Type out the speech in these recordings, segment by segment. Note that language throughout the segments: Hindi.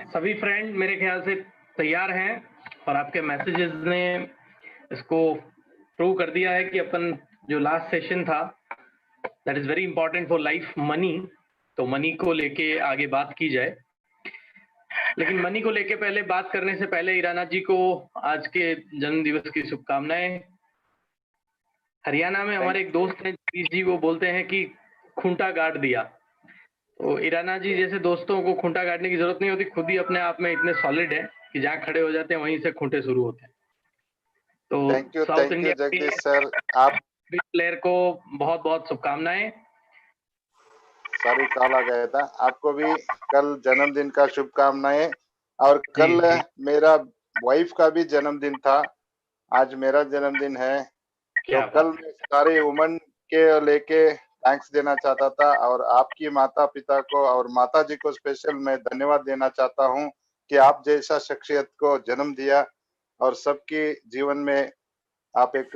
सभी फ्रेंड मेरे ख्याल से तैयार हैं और आपके मैसेजेस ने इसको प्रूव कर दिया है कि अपन जो लास्ट सेशन था that is very important for life, money. तो मनी को लेके आगे बात की जाए, लेकिन मनी को लेके पहले बात करने से पहले ईराना जी को आज के जन्म दिवस की शुभकामनाएं। हरियाणा में हमारे एक दोस्त हैं जगदीश जी, वो बोलते हैं कि खूंटा गाड़ दिया। तो ईराना जी जैसे दोस्तों को खूंटा गाड़ने की जरूरत नहीं होती, खुद ही अपने आप में इतने सॉलिड है कि जहाँ खड़े हो जाते हैं वहीं से खूंटे शुरू होते हैं। तो south thank you India Jagdish sir. आप प्लेयर को बहुत बहुत शुभकामनाएं। सॉरी कॉल आ गया था। आपको भी कल जन्मदिन का शुभकामनाएं। और कल जी। मेरा वाइफ का भी जन्मदिन था, आज मेरा जन्मदिन है। तो क्या कल बात है। मैं सारे वुमन के लेके थैंक्स देना चाहता था, और आपकी माता पिता को और माता जी को स्पेशल मैं धन्यवाद देना चाहता हूं कि आप जैसा शख्सियत को जन्म दिया और सबके जीवन में आप एक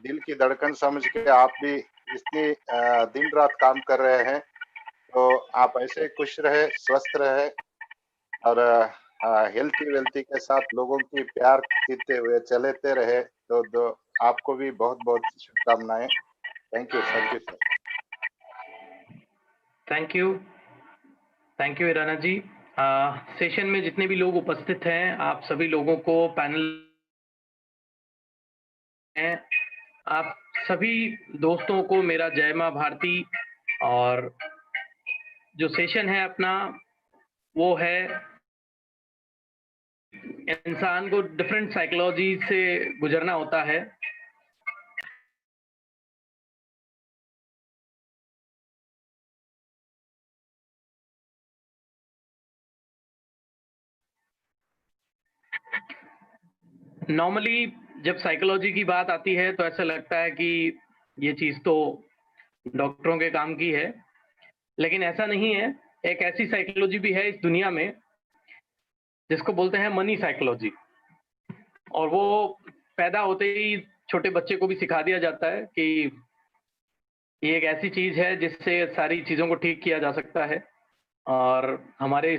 दिल की धड़कन समझ के आप भी इतनी दिन रात काम कर रहे हैं। तो आप ऐसे खुश रहे, स्वस्थ रहे और हेल्थी वेल्थी के साथ लोगों की प्यार जीतते हुए चलते रहे। तो आपको भी बहुत बहुत शुभकामनाएं। Thank you sir. Thank you Irana ji. Session में जितने भी लोग उपस्थित हैं, आप सभी लोगों को पैनल हैं, आप सभी दोस्तों को मेरा जय माँ भारती। और जो सेशन है अपना वो है इंसान को डिफरेंट साइकोलॉजी से गुजरना होता है। नॉर्मली जब साइकोलॉजी की बात आती है तो ऐसा लगता है कि ये चीज तो डॉक्टरों के काम की है, लेकिन ऐसा नहीं है। एक ऐसी साइकोलॉजी भी है इस दुनिया में जिसको बोलते हैं मनी साइकोलॉजी, और वो पैदा होते ही छोटे बच्चे को भी सिखा दिया जाता है कि ये एक ऐसी चीज है जिससे सारी चीजों को ठीक किया जा सकता है। और हमारे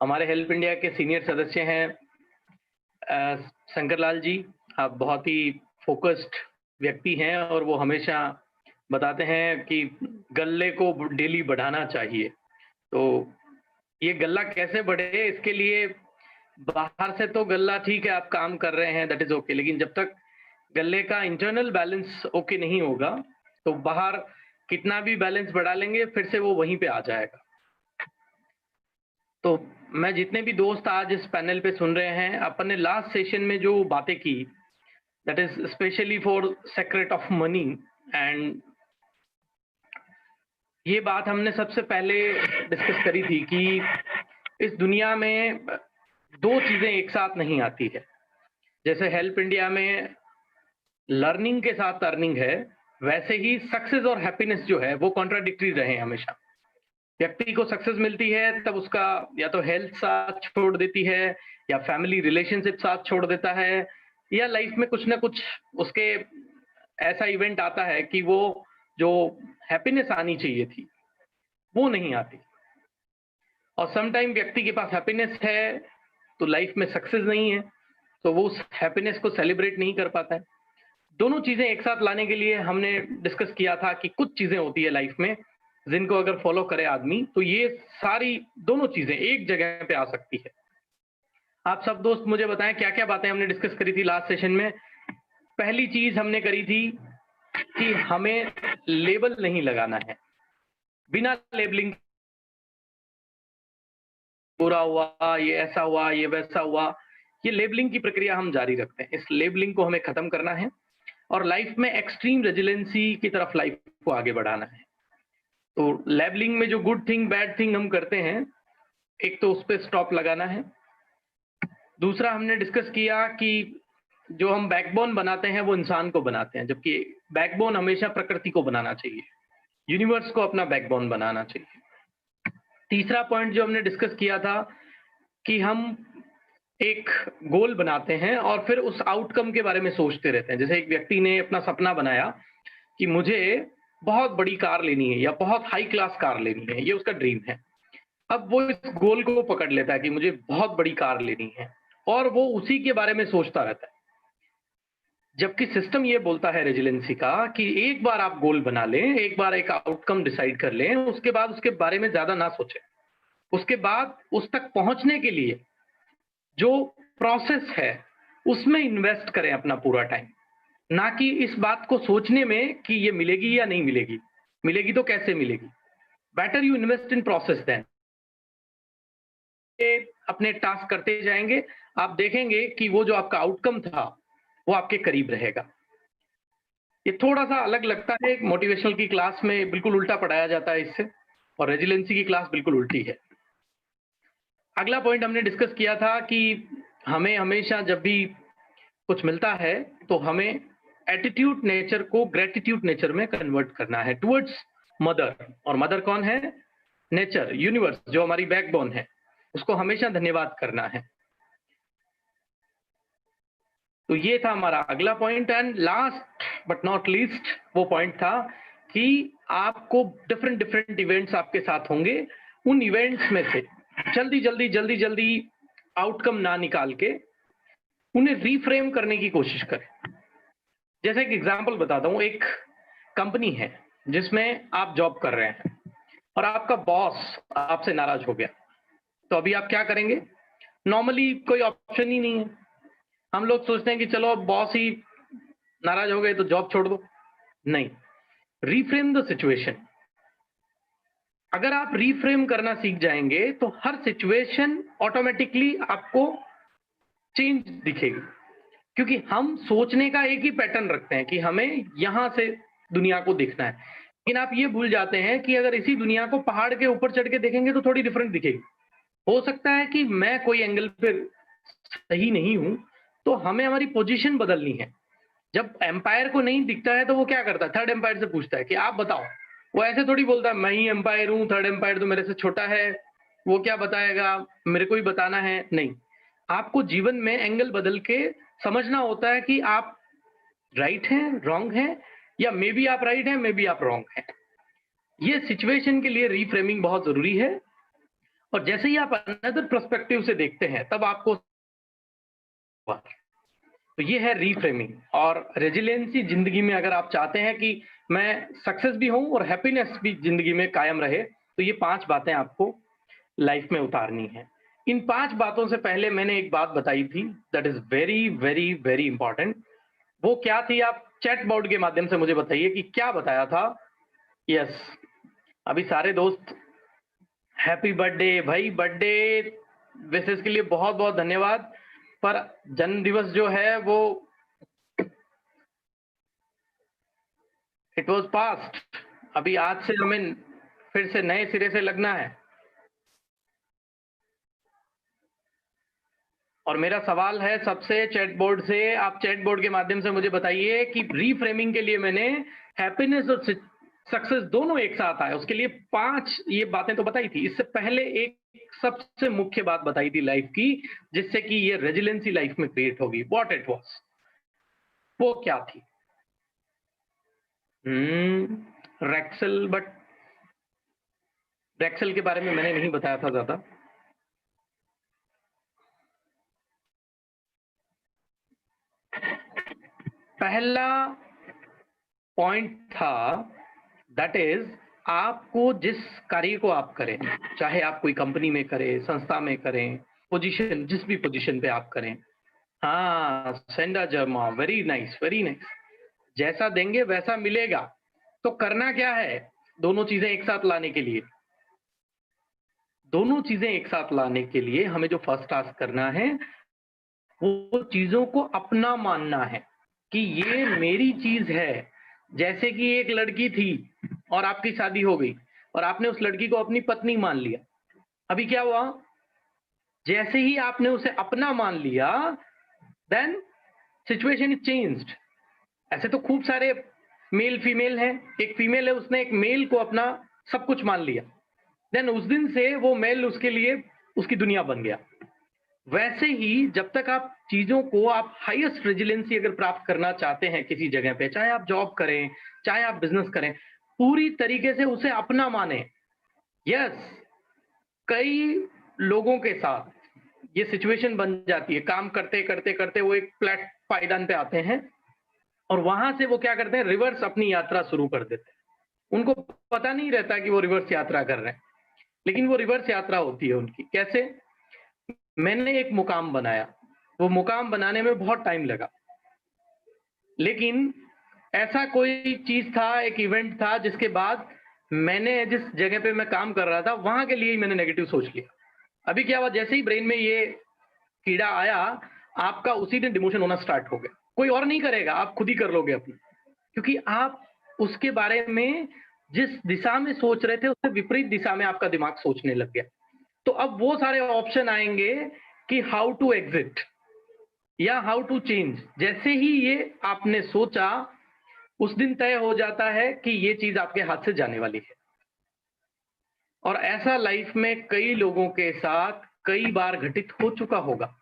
हमारे हेल्प इंडिया के सीनियर सदस्य हैं शंकर लाल जी। आप बहुत ही फोकस्ड व्यक्ति हैं और वो हमेशा बताते हैं कि गल्ले को डेली बढ़ाना चाहिए। तो ये गल्ला कैसे बढ़े, इसके लिए बाहर से तो गल्ला ठीक है, आप काम कर रहे हैं, दैट इज ओके, लेकिन जब तक गल्ले का इंटरनल बैलेंस ओके नहीं होगा तो बाहर कितना भी बैलेंस बढ़ा लेंगे फिर से वो वहीं पे आ जाएगा। तो मैं जितने भी दोस्त आज इस पैनल पे सुन रहे हैं, अपन ने लास्ट सेशन में जो बातें की that is specially for secret of money, and ये बात हमने सबसे पहले डिस्कस करी थी कि इस दुनिया में दो चीजें एक साथ नहीं आती है। जैसे हेल्प इंडिया में लर्निंग के साथ अर्निंग है, वैसे ही सक्सेस और हैप्पीनेस जो है वो कॉन्ट्राडिक्टरी रहे हमेशा। व्यक्ति को सक्सेस मिलती है तब उसका या तो हेल्थ साथ छोड़ देती है, या फैमिली रिलेशनशिप साथ छोड़ देता है, या लाइफ में कुछ ना कुछ उसके ऐसा इवेंट आता है कि वो जो हैप्पीनेस आनी चाहिए थी वो नहीं आती। और सम टाइम व्यक्ति के पास हैप्पीनेस है तो लाइफ में सक्सेस नहीं है, तो वो उस हैप्पीनेस को सेलिब्रेट नहीं कर पाता है। दोनों चीजें एक साथ लाने के लिए हमने डिस्कस किया था कि कुछ चीजें होती है लाइफ में जिनको अगर फॉलो करे आदमी तो ये सारी दोनों चीजें एक जगह पे आ सकती है। आप सब दोस्त मुझे बताएं क्या क्या बातें हमने डिस्कस करी थी लास्ट सेशन में। पहली चीज हमने करी थी कि हमें लेबल नहीं लगाना है, बिना लेबलिंग बुरा हुआ, ये ऐसा हुआ, ये वैसा हुआ, ये लेबलिंग की प्रक्रिया हम जारी रखते हैं। इस लेबलिंग को हमें खत्म करना है और लाइफ में एक्सट्रीम रेजिलेंसी की तरफ लाइफ को आगे बढ़ाना है। तो लेबलिंग में जो गुड थिंग बैड थिंग हम करते हैं, एक तो उस पर स्टॉप लगाना है। दूसरा हमने डिस्कस किया कि जो हम बैकबोन बनाते हैं वो इंसान को बनाते हैं, जबकि बैकबोन हमेशा प्रकृति को बनाना चाहिए, यूनिवर्स को अपना बैकबोन बनाना चाहिए। तीसरा पॉइंट जो हमने डिस्कस किया था कि हम एक गोल बनाते हैं और फिर उस आउटकम के बारे में सोचते रहते हैं। जैसे एक व्यक्ति ने अपना सपना बनाया कि मुझे बहुत बड़ी कार लेनी है या बहुत हाई क्लास कार लेनी है, ये उसका ड्रीम है। अब वो इस गोल को पकड़ लेता है कि मुझे बहुत बड़ी कार लेनी है और वो उसी के बारे में सोचता रहता है। जबकि सिस्टम ये बोलता है रेजिलेंसी का कि एक बार आप गोल बना लें, एक बार एक आउटकम डिसाइड कर लें, उसके बाद उसके बारे में ज़्यादा ना सोचें। उसके बाद उस तक पहुँचने के लिए जो प्रोसेस है, उसमें इन्वेस्ट करें अपना पूरा टाइम। ना कि इस बात को सोचने में कि ये मिलेगी या नहीं मिलेगी, मिलेगी तो कैसे मिलेगी। Better you invest in process then. अपने टास्क करते जाएंगे, आप देखेंगे कि वो जो आपका आउटकम था वो आपके करीब रहेगा। ये थोड़ा सा अलग लगता है, मोटिवेशनल की क्लास में बिल्कुल उल्टा पढ़ाया जाता है इससे, और रेजिलेंसी की क्लास बिल्कुल उल्टी है। अगला पॉइंट हमने डिस्कस किया था कि हमें हमेशा जब भी कुछ मिलता है तो हमें एटीट्यूड नेचर को ग्रेटिट्यूड नेचर में कन्वर्ट करना है टुवर्ड्स मदर। और मदर कौन है? नेचर, यूनिवर्स, जो हमारी बैकबोन है, उसको हमेशा धन्यवाद करना है। तो ये था हमारा अगला point. And last but not least वो पॉइंट था कि आपको डिफरेंट डिफरेंट इवेंट्स आपके साथ होंगे, उन इवेंट्स में से जल्दी जल्दी आउटकम ना निकाल के उन्हें रीफ्रेम करने की कोशिश करें। जैसे एक एग्जांपल बताता हूँ, एक कंपनी है जिसमें आप जॉब कर रहे हैं और आपका बॉस आपसे नाराज हो गया, तो अभी आप क्या करेंगे? नॉर्मली कोई ऑप्शन ही नहीं है। हम लोग सोचते हैं कि चलो अब बॉस ही नाराज हो गए तो जॉब छोड़ दो। नहीं, रीफ्रेम द सिचुएशन। अगर आप रीफ्रेम करना सीख जाएंगे तो हर सिचुएशन ऑटोमेटिकली आपको चेंज दिखेगी, क्योंकि हम सोचने का एक ही पैटर्न रखते हैं कि हमें यहां से दुनिया को देखना है। लेकिन आप ये भूल जाते हैं कि अगर इसी दुनिया को पहाड़ के ऊपर चढ़ के देखेंगे तो थोड़ी डिफरेंट दिखेगी। हो सकता है कि मैं कोई एंगल पे सही नहीं हूं, तो हमें हमारी पोजीशन बदलनी है। जब एम्पायर को नहीं दिखता है तो वो क्या करता है? थर्ड एम्पायर से पूछता है कि आप बताओ। वो ऐसे थोड़ी बोलता है मैं ही एम्पायर हूं, थर्ड एम्पायर तो मेरे से छोटा है, वो क्या बताएगा, मेरे को ही बताना है। नहीं, आपको जीवन में एंगल बदल के समझना होता है कि आप राइट हैं, रॉन्ग हैं, या मे बी आप राइट हैं, मे बी आप रॉन्ग हैं। ये सिचुएशन के लिए रीफ्रेमिंग बहुत जरूरी है। और जैसे ही आप अनदर पर्सपेक्टिव से देखते हैं तब आपको, तो ये है रीफ्रेमिंग। और रेजिलियंसी जिंदगी में अगर आप चाहते हैं कि मैं सक्सेस भी हूं और हैप्पीनेस भी जिंदगी में कायम रहे, तो ये 5 बातें आपको लाइफ में उतारनी है। इन 5 बातों से पहले मैंने एक बात बताई थी, that is very very very important. वो क्या थी? आप चैट बोर्ड के माध्यम से मुझे बताइए कि क्या बताया था। यस, अभी सारे दोस्त हैप्पी बर्थडे भाई, बर्थडे विशेष के लिए बहुत बहुत धन्यवाद। पर जन्म दिवस जो है वो इट वॉज पास्ट। अभी आज से हमें फिर से नए सिरे से लगना है। और मेरा सवाल है सबसे चैट बोर्ड से, आप चैट बोर्ड के माध्यम से मुझे बताइए कि रीफ्रेमिंग के लिए मैंने हैप्पीनेस और सक्सेस दोनों एक साथ आए, उसके लिए 5 ये बातें तो बताई थी। इससे पहले एक सबसे मुख्य बात बताई थी लाइफ की, जिससे कि ये रेजिलेंसी लाइफ में क्रिएट होगी। व्हाट इट वाज, वो क्या थी? रेक्सल। बट रेक्सल के बारे में मैंने नहीं बताया था ज्यादा। पहला पॉइंट था, दैट इज, आपको जिस कार्य को आप करें, चाहे आप कोई कंपनी में करें, संस्था में करें, पोजीशन, जिस भी पोजीशन पे आप करें। हाँ, सेंडा जर्मा, वेरी नाइस वेरी नाइस। जैसा देंगे वैसा मिलेगा। तो करना क्या है? दोनों चीजें एक साथ लाने के लिए, दोनों चीजें एक साथ लाने के लिए हमें जो फर्स्ट टास्क करना है वो चीजों को अपना मानना है कि ये मेरी चीज है। जैसे कि एक लड़की थी और आपकी शादी हो गई और आपने उस लड़की को अपनी पत्नी मान लिया। अभी क्या हुआ? जैसे ही आपने उसे अपना मान लिया, देन सिचुएशन इज चेंज्ड। ऐसे तो खूब सारे मेल फीमेल हैं। एक फीमेल है, उसने एक मेल को अपना सब कुछ मान लिया, देन उस दिन से वो मेल उसके लिए उसकी दुनिया बन गया। वैसे ही जब तक आप चीजों को, आप हाईएस्ट रेजिलेंसी अगर प्राप्त करना चाहते हैं किसी जगह पे, चाहे आप जॉब करें, चाहे आप बिजनेस करें, पूरी तरीके से उसे अपना माने। यस, कई लोगों के साथ ये सिचुएशन बन जाती है, काम करते करते करते वो एक फ्लैट पायदान पे आते हैं और वहां से वो क्या करते हैं, रिवर्स अपनी यात्रा शुरू कर देते हैं। उनको पता नहीं रहता कि वो रिवर्स यात्रा कर रहे हैं, लेकिन वो रिवर्स यात्रा होती है उनकी। कैसे? मैंने एक मुकाम बनाया, वो मुकाम बनाने में बहुत टाइम लगा, लेकिन ऐसा कोई चीज था, एक इवेंट था जिसके बाद मैंने जिस जगह पे मैं काम कर रहा था वहां के लिए ही मैंने नेगेटिव सोच लिया। अभी क्या हुआ, जैसे ही ब्रेन में ये कीड़ा आया, आपका उसी दिन डिमोशन होना स्टार्ट हो गया। कोई और नहीं करेगा, आप खुद ही कर लोगे अपनी, क्योंकि आप उसके बारे में जिस दिशा में सोच रहे थे उससे विपरीत दिशा में आपका दिमाग सोचने लग गया। तो अब वो सारे ऑप्शन आएंगे कि हाउ टू एग्जिट या हाउ टू चेंज। जैसे ही ये आपने सोचा, उस दिन तय हो जाता है कि ये चीज आपके हाथ से जाने वाली है। और ऐसा लाइफ में कई लोगों के साथ कई बार घटित हो चुका होगा।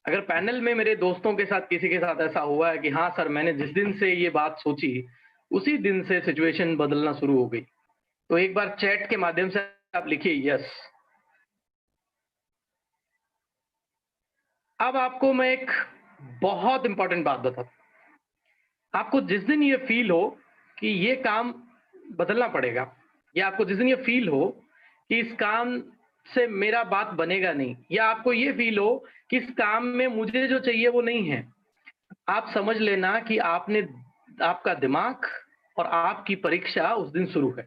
अगर पैनल में मेरे दोस्तों के साथ किसी के साथ ऐसा हुआ है कि हाँ सर, मैंने जिस दिन से ये बात सोची उसी दिन से सिचुएशन बदलना शुरू हो गई, तो एक बार चैट के माध्यम से आप लिखिए यस। अब आपको मैं एक बहुत इंपॉर्टेंट बात बताता हूं। आपको जिस दिन ये फील हो कि ये काम बदलना पड़ेगा, या आपको जिस दिन ये फील हो कि इस काम से मेरा बात बनेगा नहीं, या आपको ये फील हो कि इस काम में मुझे जो चाहिए वो नहीं है, आप समझ लेना कि आपका दिमाग और आपकी परीक्षा उस दिन शुरू है।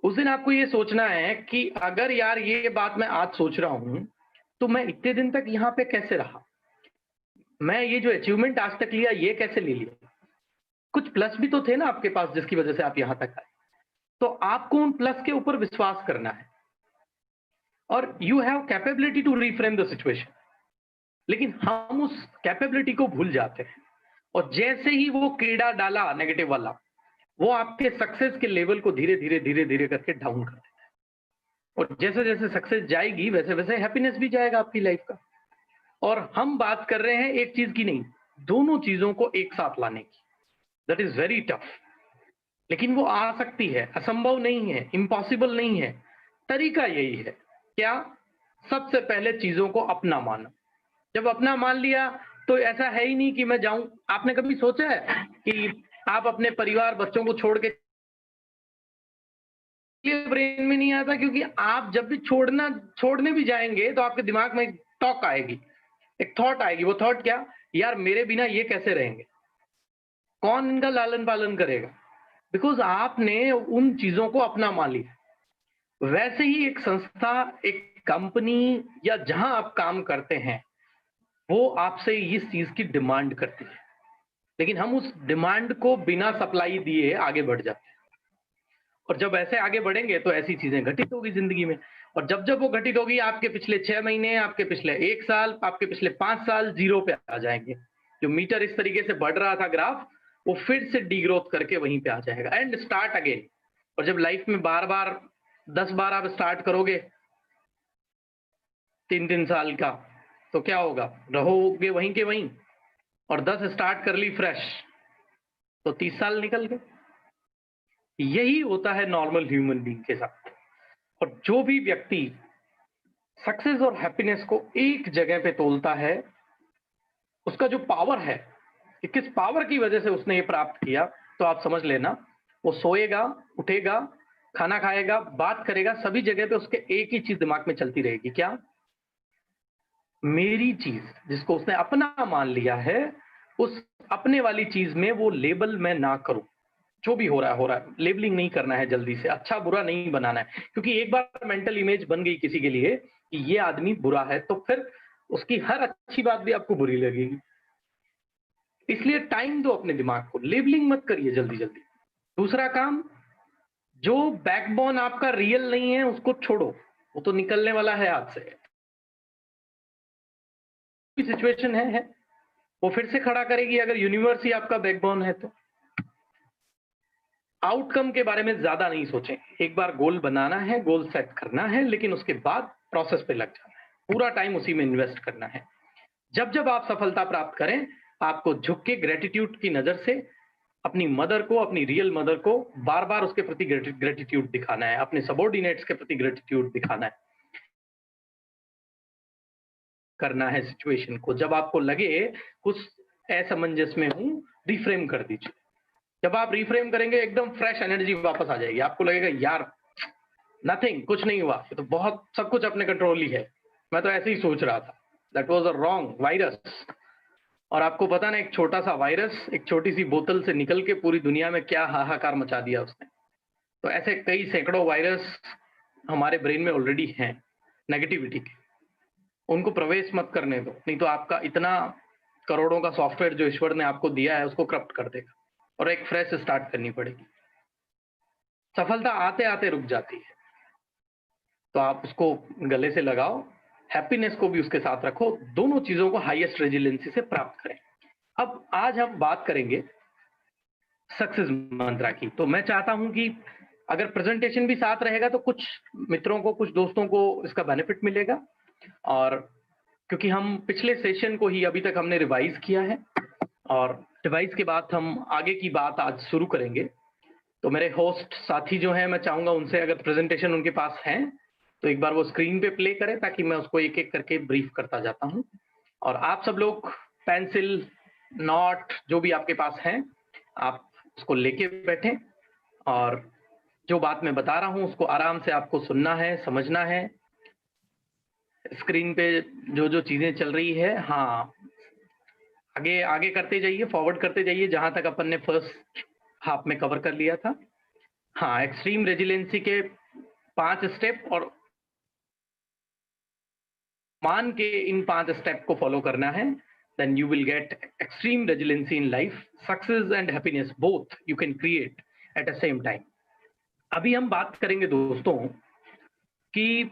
उस दिन आपको ये सोचना है कि अगर यार ये बात मैं आज सोच रहा हूं, तो मैं इतने दिन तक यहाँ पे कैसे रहा, मैं ये जो अचीवमेंट आज तक लिया ये कैसे ले लिया। कुछ प्लस भी तो थे ना आपके पास जिसकी वजह से आप यहां तक आए। तो आपको उन प्लस के ऊपर विश्वास करना है और you have capability to reframe the situation. लेकिन हम उस कैपेबिलिटी को भूल जाते हैं और जैसे ही वो कीड़ा डाला नेगेटिव वाला, वो आपके सक्सेस के लेवल को धीरे धीरे धीरे धीरे करके डाउन कर देता है। और जैसे जैसे सक्सेस जाएगी वैसे वैसे हैप्पीनेस भी जाएगा आपकी लाइफ का। और हम बात कर रहे हैं एक चीज की नहीं, दोनों चीजों को एक साथ लाने की। दैट इज वेरी टफ, लेकिन वो आ सकती है, असंभव नहीं है, इम्पॉसिबल नहीं है। तरीका यही है, क्या? सबसे पहले चीजों को अपना मानो। जब अपना मान लिया तो ऐसा है ही नहीं कि मैं जाऊं। आपने कभी सोचा है कि आप अपने परिवार बच्चों को छोड़ के, ब्रेन में नहीं आता, क्योंकि आप जब भी छोड़ने भी जाएंगे तो आपके दिमाग में एक टॉक आएगी, एक थॉट आएगी। वो थॉट क्या? यार मेरे बिना ये कैसे रहेंगे, कौन इनका लालन पालन करेगा। बिकॉज आपने उन चीजों को अपना मान लिया। वैसे ही एक संस्था, एक कंपनी या जहां आप काम करते हैं, वो आपसे इस चीज की डिमांड करती है, लेकिन हम उस डिमांड को बिना सप्लाई दिए आगे बढ़ जाते हैं। और जब ऐसे आगे बढ़ेंगे तो ऐसी चीजें घटित होगी जिंदगी में। और जब जब वो घटित होगी, आपके पिछले 6 महीने, आपके पिछले 1 साल, आपके पिछले 5 साल जीरो पे आ जाएंगे। जो मीटर इस तरीके से बढ़ रहा था ग्राफ, वो फिर से डीग्रोथ करके वहीं पे आ जाएगा एंड स्टार्ट अगेन। और जब लाइफ में बार बार 10 बार आप स्टार्ट करोगे 3-3 साल का, तो क्या होगा? रहोगे वहीं के वहीं। और 10 स्टार्ट कर ली फ्रेश, तो 30 साल निकल गए। यही होता है नॉर्मल ह्यूमन बीइंग के साथ। और जो भी व्यक्ति सक्सेस और हैप्पीनेस को एक जगह पे तोलता है, उसका जो पावर है कि किस पावर की वजह से उसने ये प्राप्त किया, तो आप समझ लेना वो सोएगा, उठेगा, खाना खाएगा, बात करेगा, सभी जगह पे उसके एक ही चीज दिमाग में चलती रहेगी। क्या? मेरी चीज, जिसको उसने अपना मान लिया है, उस अपने वाली चीज में वो लेबल मैं ना करूं। जो भी हो रहा है, लेबलिंग नहीं करना है जल्दी से, अच्छा बुरा नहीं बनाना है। क्योंकि एक बार मेंटल इमेज बन गई किसी के लिए कि ये आदमी बुरा है, तो फिर उसकी हर अच्छी बात भी आपको बुरी लगेगी। इसलिए टाइम दो अपने दिमाग को, लेबलिंग मत करिए जल्दी जल्दी। दूसरा काम, जो बैकबोन आपका रियल नहीं है उसको छोड़ो, वो तो निकलने वाला है हाथ से। सिचुएशन है वो फिर से खड़ा करेगी अगर यूनिवर्स ही आपका बैकबोन है तो। आउटकम के बारे में ज्यादा नहीं सोचें। एक बार गोल बनाना है, गोल सेट करना है, लेकिन उसके बाद प्रोसेस पे लग जाना है, पूरा टाइम उसी में इन्वेस्ट करना है। जब जब आप सफलता प्राप्त करें, आपको झुक के ग्रेटिट्यूड की नजर से अपनी मदर को, अपनी रियल मदर को बार बार उसके प्रति ग्रेटिट्यूड दिखाना है, अपने सबॉर्डिनेट्स के प्रति ग्रेटिट्यूड दिखाना है, करना है सिचुएशन को। जब आपको लगे कुछ असमंजस में हूं, रिफ्रेम कर दीजिए। जब आप रिफ्रेम करेंगे एकदम फ्रेश एनर्जी वापस आ जाएगी, आपको लगेगा यार नथिंग, कुछ नहीं हुआ, ये तो बहुत सब कुछ अपने कंट्रोल ही है, मैं तो ऐसे ही सोच रहा था, that was a wrong virus. और आपको पता ना, एक छोटा सा वायरस एक छोटी सी बोतल से निकल के पूरी दुनिया में क्या हाहाकार मचा दिया उसने। तो ऐसे कई सैकड़ों वायरस हमारे ब्रेन में ऑलरेडी हैं नेगेटिविटी के, उनको प्रवेश मत करने दो, नहीं तो आपका इतना करोड़ों का सॉफ्टवेयर जो ईश्वर ने आपको दिया है उसको करप्ट कर देगा और एक फ्रेश स्टार्ट करनी पड़ेगी। सफलता आते आते रुक जाती है, तो आप उसको गले से लगाओ, हैप्पीनेस को भी उसके साथ रखो, दोनों चीजों को हाईएस्ट रेजिलेंसी से प्राप्त करें। अब आज हम बात करेंगे सक्सेस मंत्रा की। तो मैं चाहता हूं कि अगर प्रेजेंटेशन भी साथ रहेगा तो कुछ मित्रों को, कुछ दोस्तों को इसका बेनिफिट मिलेगा, और क्योंकि हम पिछले सेशन को ही अभी तक हमने रिवाइज किया है और रिवाइज के बाद हम आगे की बात आज शुरू करेंगे। तो मेरे होस्ट साथी जो हैं, मैं चाहूंगा उनसे अगर प्रेजेंटेशन उनके पास है तो एक बार वो स्क्रीन पे प्ले करें, ताकि मैं उसको एक एक करके ब्रीफ करता जाता हूं। और आप सब लोग पेंसिल, नोट जो भी आपके पास है, आप उसको लेके बैठें और जो बात मैं बता रहा हूं उसको आराम से आपको सुनना है, समझना है। स्क्रीन पे जो जो चीजें चल रही है, हाँ, आगे आगे करते जाइए, फॉरवर्ड करते जाइए, जहां तक अपन ने फर्स्ट हाफ में कवर कर लिया था। हाँ, एक्सट्रीम रेजिलेंसी के 5 स्टेप, और मान के इन 5 स्टेप को फॉलो करना है, then you will get extreme resiliency in life. Success and happiness both you can create at the same time. अभी हम बात करेंगे दोस्तों कि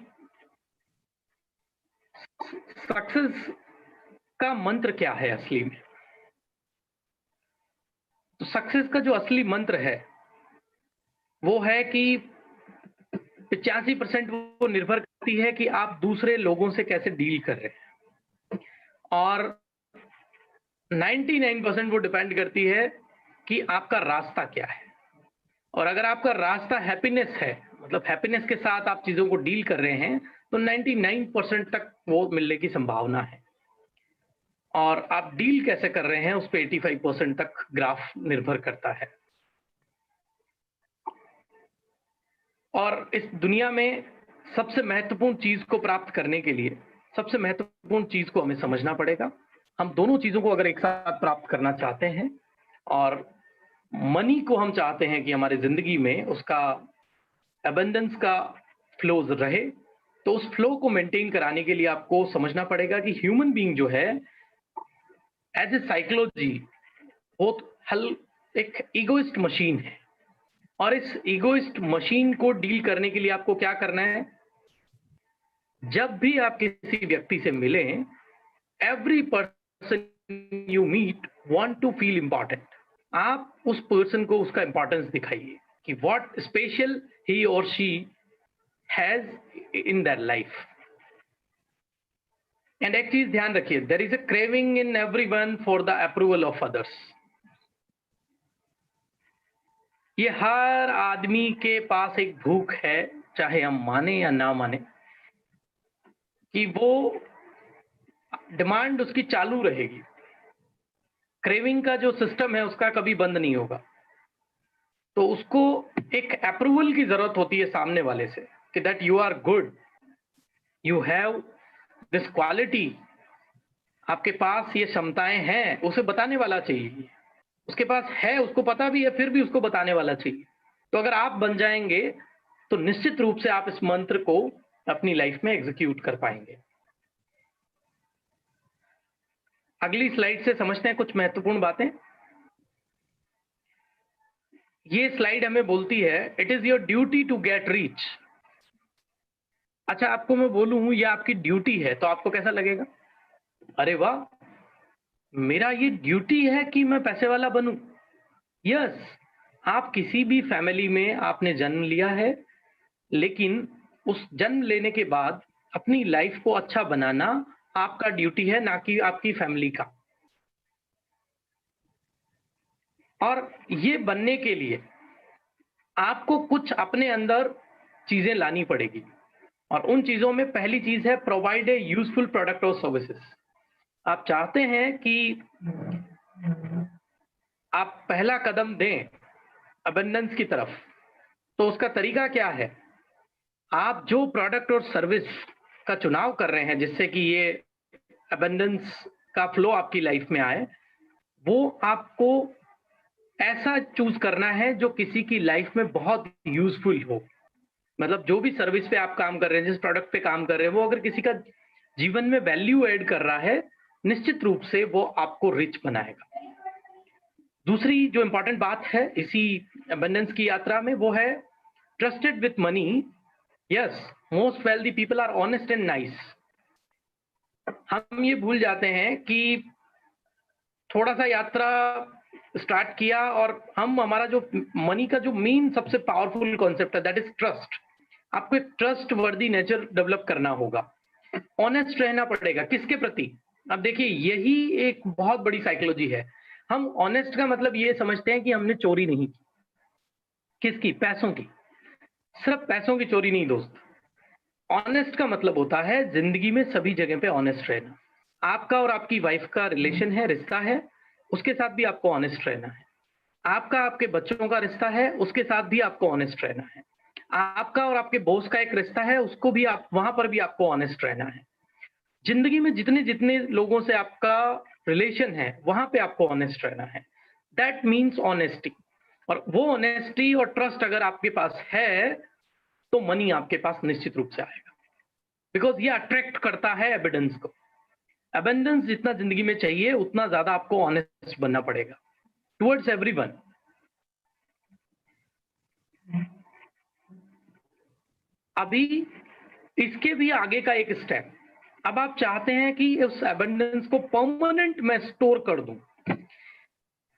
सक्सेस का मंत्र क्या है असली में। तो सक्सेस का जो असली मंत्र है वो है कि 85% वो निर्भर करती है कि आप दूसरे लोगों से कैसे डील कर रहे हैं, और 99% वो डिपेंड करती है कि आपका रास्ता क्या है। और अगर आपका रास्ता हैप्पीनेस है, मतलब हैप्पीनेस के साथ आप चीजों को डील कर रहे हैं, तो 99% तक वो मिलने की संभावना है। और आप डील कैसे कर रहे हैं उस पे 85% तक ग्राफ निर्भर करता है। और इस दुनिया में सबसे महत्वपूर्ण चीज को प्राप्त करने के लिए सबसे महत्वपूर्ण चीज को हमें समझना पड़ेगा। हम दोनों चीजों को अगर एक साथ प्राप्त करना चाहते हैं, और मनी को हम चाहते हैं कि हमारी जिंदगी में उसका एबंडेंस का फ्लोज रहे, तो उस फ्लो को मेंटेन कराने के लिए आपको समझना पड़ेगा कि ह्यूमन बीइंग जो है एज ए साइकोलॉजी बहुत एक इगोइस्ट मशीन है। और इस इगोइस्ट मशीन को डील करने के लिए आपको क्या करना है, जब भी आप किसी व्यक्ति से मिले, every person you meet want to feel important. आप उस पर्सन को उसका इंपॉर्टेंस दिखाइए कि व्हाट स्पेशल ही और she has in their life. And एक चीज ध्यान रखिए, there is a craving in everyone for the approval of others. ये हर आदमी के पास एक भूख है, चाहे हम माने या ना माने, कि वो डिमांड उसकी चालू रहेगी। क्रेविंग का जो सिस्टम है उसका कभी बंद नहीं होगा। तो उसको एक अप्रूवल की जरूरत होती है सामने वाले से कि that you are good, you have this quality, आपके पास ये क्षमताएं हैं, उसे बताने वाला चाहिए। उसके पास है, उसको पता भी है, फिर भी उसको बताने वाला चाहिए। तो अगर आप बन जाएंगे तो निश्चित रूप से आप इस मंत्र को अपनी लाइफ में एग्जीक्यूट कर पाएंगे। अगली स्लाइड से समझते हैं कुछ महत्वपूर्ण बातें। ये स्लाइड हमें बोलती है it is your duty to get rich. अच्छा, आपको मैं बोलूं ये आपकी ड्यूटी है, तो आपको कैसा लगेगा? अरे वाह, मेरा ये ड्यूटी है कि मैं पैसे वाला बनूं। यस, आप किसी भी फैमिली में आपने जन्म लिया है, लेकिन उस जन्म लेने के बाद अपनी लाइफ को अच्छा बनाना आपका ड्यूटी है, ना कि आपकी फैमिली का। और ये बनने के लिए आपको कुछ अपने अंदर चीजें लानी पड़ेगी, और उन चीजों में पहली चीज है प्रोवाइड ए यूजफुल प्रोडक्ट और सर्विसेज। आप चाहते हैं कि आप पहला कदम दें अबंडेंस की तरफ, तो उसका तरीका क्या है? आप जो प्रोडक्ट और सर्विस का चुनाव कर रहे हैं जिससे कि ये अबंडेंस का फ्लो आपकी लाइफ में आए, वो आपको ऐसा चूज करना है जो किसी की लाइफ में बहुत यूजफुल हो। मतलब जो भी सर्विस पे आप काम कर रहे हैं, जिस प्रोडक्ट पे काम कर रहे हैं, वो अगर किसी का जीवन में वैल्यू ऐड कर रहा है, निश्चित रूप से वो आपको रिच बनाएगा। दूसरी जो इंपॉर्टेंट बात है इसी अबंडेंस की यात्रा में, वो है trusted with money. Yes, most wealthy people are honest and nice. हम ये भूल जाते हैं कि थोड़ा सा यात्रा स्टार्ट किया और हम हमारा जो मनी का जो मेन सबसे पावरफुल कॉन्सेप्ट है, दैट इज ट्रस्ट। आपको एक ट्रस्ट वर्दी नेचर डेवलप करना होगा, ऑनेस्ट रहना पड़ेगा। किसके प्रति? अब देखिए, यही एक बहुत बड़ी साइकोलॉजी है। हम ऑनेस्ट का मतलब ये समझते हैं कि हमने चोरी नहीं की। किसकी? पैसों की। सिर्फ पैसों की चोरी नहीं दोस्त। ऑनेस्ट का मतलब होता है जिंदगी में सभी जगह पे ऑनेस्ट रहना। आपका और आपकी वाइफ का रिलेशन है, रिश्ता है, उसके साथ भी आपको ऑनेस्ट रहना है। आपका आपके बच्चों का रिश्ता है, उसके साथ भी आपको ऑनेस्ट रहना है। आपका और आपके बॉस का एक रिश्ता है, उसको भी आप वहां पर भी आपको ऑनेस्ट रहना है। जिंदगी में जितने जितने लोगों से आपका रिलेशन है, वहां पे आपको ऑनेस्ट रहना है। That means honesty. और वो ऑनेस्टी और ट्रस्ट अगर आपके पास है, तो मनी आपके पास निश्चित रूप से आएगा, बिकॉज ये अट्रैक्ट करता है एविडेंस को। एबंडेंस जितना जिंदगी में चाहिए, उतना ज्यादा आपको ऑनेस्ट बनना पड़ेगा टुवर्ड्स एवरीवन। अभी इसके भी आगे का एक स्टेप, अब आप चाहते हैं कि उस एबंडेंस को परमानेंट मैं स्टोर कर दूं।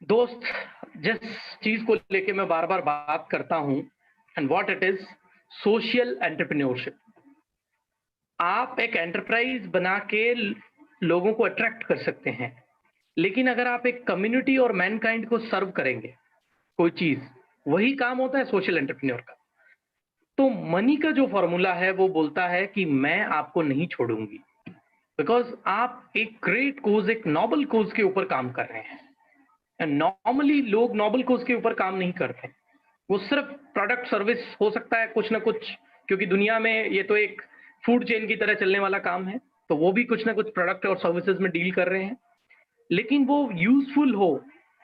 दोस्त, जिस चीज को लेके मैं बार बार बात करता हूं, and what it is, social entrepreneurship. आप एक एंटरप्राइज बना के लोगों को अट्रैक्ट कर सकते हैं, लेकिन अगर आप एक कम्युनिटी और मैनकाइंड को सर्व करेंगे कोई चीज, वही काम होता है सोशल एंटरप्रेन्योर का। तो मनी का जो फॉर्मूला है वो बोलता है कि मैं आपको नहीं छोड़ूंगी, बिकॉज आप एक ग्रेट कोज, एक नोबल कोज के ऊपर काम कर रहे हैं। नॉर्मली लोग नोबल कोज के ऊपर काम नहीं करते, वो सिर्फ प्रोडक्ट सर्विस हो सकता है कुछ ना कुछ, क्योंकि दुनिया में ये तो एक फूड चेन की तरह चलने वाला काम है, तो वो भी कुछ ना कुछ प्रोडक्ट और सर्विसेज में डील कर रहे हैं। लेकिन वो यूजफुल हो,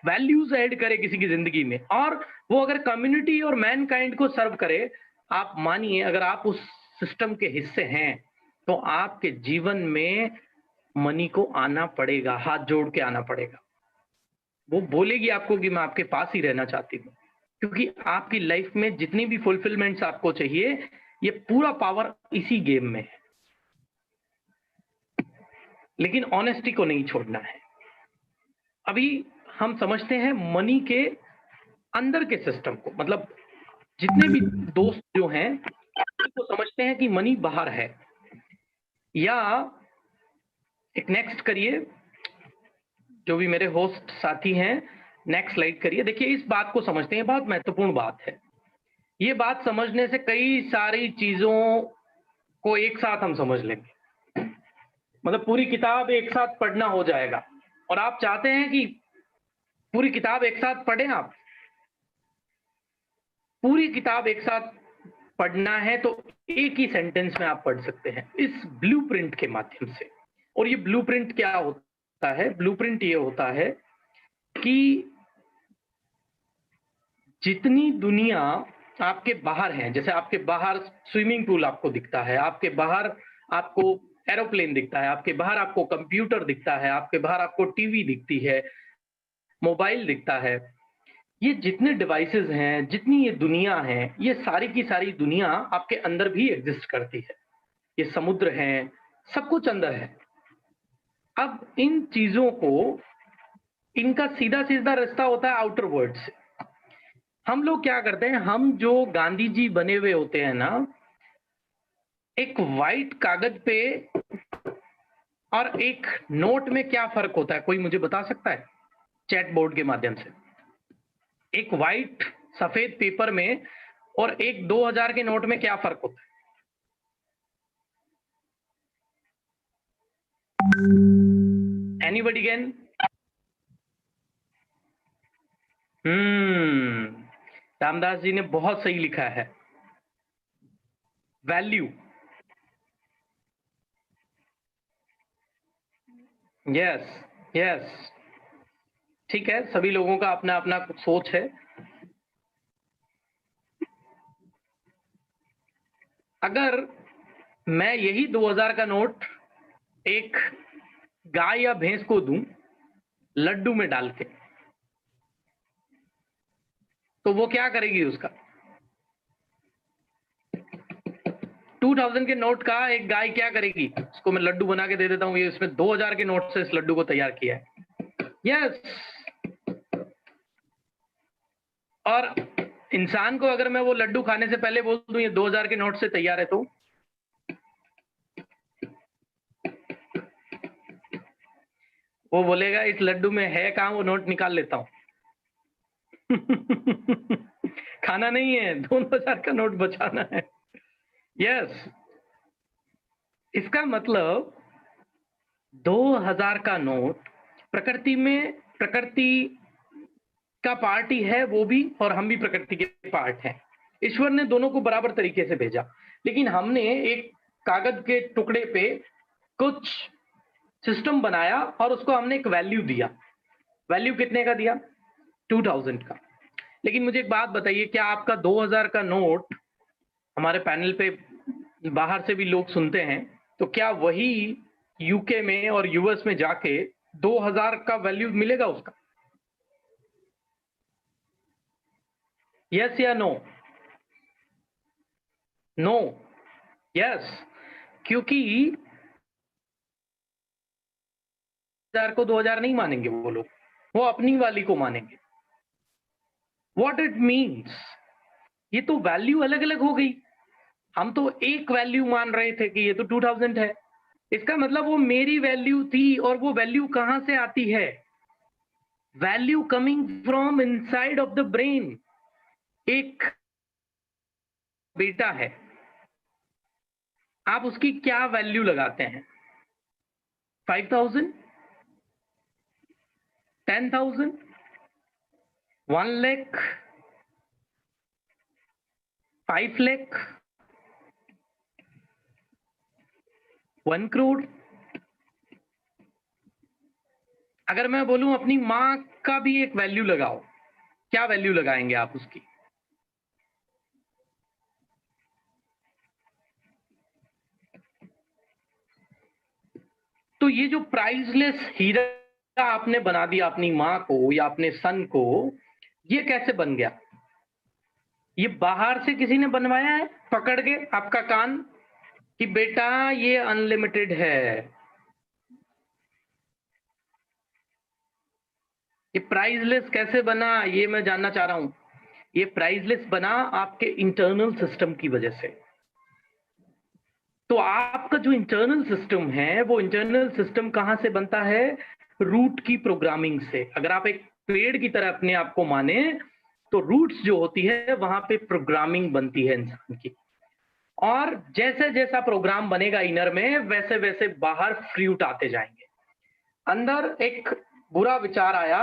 वैल्यूज ऐड करे किसी की जिंदगी में, और वो अगर कम्युनिटी और मैनकाइंड को सर्व करे, आप मानिए अगर आप उस सिस्टम के हिस्से हैं, तो आपके जीवन में मनी को आना पड़ेगा, हाथ जोड़ के आना पड़ेगा। वो बोलेगी आपको कि मैं आपके पास ही रहना चाहती हूँ, क्योंकि आपकी लाइफ में जितनी भी फुलफिलमेंट्स आपको चाहिए, ये पूरा पावर इसी गेम में है। लेकिन ऑनेस्टी को नहीं छोड़ना है। अभी हम समझते हैं मनी के अंदर के सिस्टम को, मतलब जितने भी दोस्त जो हैं वो समझते हैं कि मनी बाहर है। या एक नेक्स्ट करिए, जो भी मेरे होस्ट साथी हैं, नेक्स्ट स्लाइड करिए। देखिए, इस बात को समझते हैं, बहुत महत्वपूर्ण बात है। ये बात समझने से कई सारी चीजों को एक साथ हम समझ लेंगे, मतलब पूरी किताब एक साथ पढ़ना हो जाएगा। और आप चाहते हैं कि पूरी किताब एक साथ पढ़ें, आप पूरी किताब एक साथ पढ़ना है तो एक ही सेंटेंस में आप पढ़ सकते हैं, इस ब्लूप्रिंट के माध्यम से। और ये ब्लूप्रिंट क्या होता है? ब्लूप्रिंट ये होता है कि जितनी दुनिया आपके बाहर है, जैसे आपके बाहर स्विमिंग पूल आपको दिखता है, आपके बाहर आपको एरोप्लेन दिखता है, आपके बाहर आपको कंप्यूटर दिखता है, आपके बाहर आपको टीवी दिखती है, मोबाइल दिखता है, ये जितने डिवाइसेस हैं, जितनी ये दुनिया है, ये सारी की सारी दुनिया आपके अंदर भी एग्जिस्ट करती है। ये समुद्र है, सब कुछ अंदर है। अब इन चीजों को, इनका सीधा सीधा रिश्ता होता है आउटर वर्ल्ड से। हम लोग क्या करते हैं, हम जो गांधी जी बने हुए होते हैं ना, एक वाइट कागज पे और एक नोट में क्या फर्क होता है, कोई मुझे बता सकता है? चैट बोर्ड के माध्यम से। एक वाइट सफेद पेपर में और एक 2000 के नोट में क्या फर्क होता है? Anybody can? रामदास जी ने बहुत सही लिखा है, वैल्यू। यस यस, ठीक है, सभी लोगों का अपना अपना सोच है। अगर मैं यही 2000 का नोट एक गाय या भैंस को दूं लड्डू में डाल के, तो वो क्या करेगी उसका? 2000 के नोट का एक गाय क्या करेगी? उसको मैं लड्डू बना के दे देता हूं, ये इसमें 2000 के नोट से इस लड्डू को तैयार किया है। यस। और इंसान को अगर मैं वो लड्डू खाने से पहले बोल दूं ये 2000 के नोट से तैयार है, तो वो बोलेगा इस लड्डू में है कहां, वो नोट निकाल लेता हूं। खाना नहीं है, 2000 का नोट बचाना है। यस, इसका मतलब 2000 का नोट प्रकृति में, प्रकृति का पार्ट ही है वो भी, और हम भी प्रकृति के पार्ट हैं। ईश्वर ने दोनों को बराबर तरीके से भेजा, लेकिन हमने एक कागज के टुकड़े पे कुछ सिस्टम बनाया और उसको हमने एक वैल्यू दिया। वैल्यू कितने का दिया? 2000 का। लेकिन मुझे एक बात बताइए, क्या आपका 2000 का नोट, हमारे पैनल पे बाहर से भी लोग सुनते हैं, तो क्या वही यूके में और यूएस में जाके 2000 का वैल्यू मिलेगा उसका? यस या नो? नो। यस, क्योंकि 2000 को 2000 नहीं मानेंगे वो लोग, वो अपनी वाली को मानेंगे। व्हाट इट मीन्स, ये तो वैल्यू अलग अलग हो गई। हम तो एक वैल्यू मान रहे थे कि ये तो 2000 है, इसका मतलब वो मेरी वैल्यू थी। और वो वैल्यू कहां से आती है? Value coming from inside of the brain. एक बेटा है, आप उसकी क्या वैल्यू लगाते हैं? 5000, 10,000, 1 लाख, 5 लाख, 1 करोड़? अगर मैं बोलूं अपनी मां का भी एक वैल्यू लगाओ, क्या वैल्यू लगाएंगे आप उसकी? तो ये जो प्राइसलेस हीरा आपने बना दिया अपनी मां को या अपने सन को, ये कैसे बन गया? ये बाहर से किसी ने बनवाया है पकड़ के आपका कान कि बेटा ये अनलिमिटेड है? ये प्राइसलेस कैसे बना, ये मैं जानना चाह रहा हूं। ये प्राइसलेस बना आपके इंटरनल सिस्टम की वजह से। तो आपका जो इंटरनल सिस्टम है, वो इंटरनल सिस्टम कहां से बनता है? रूट की प्रोग्रामिंग से। अगर आप एक पेड़ की तरह अपने आप को माने, तो रूट्स जो होती है वहां पे प्रोग्रामिंग बनती है इंसान की। और जैसे जैसा प्रोग्राम बनेगा इनर में, वैसे वैसे बाहर फ्रूट आते जाएंगे। अंदर एक बुरा विचार आया,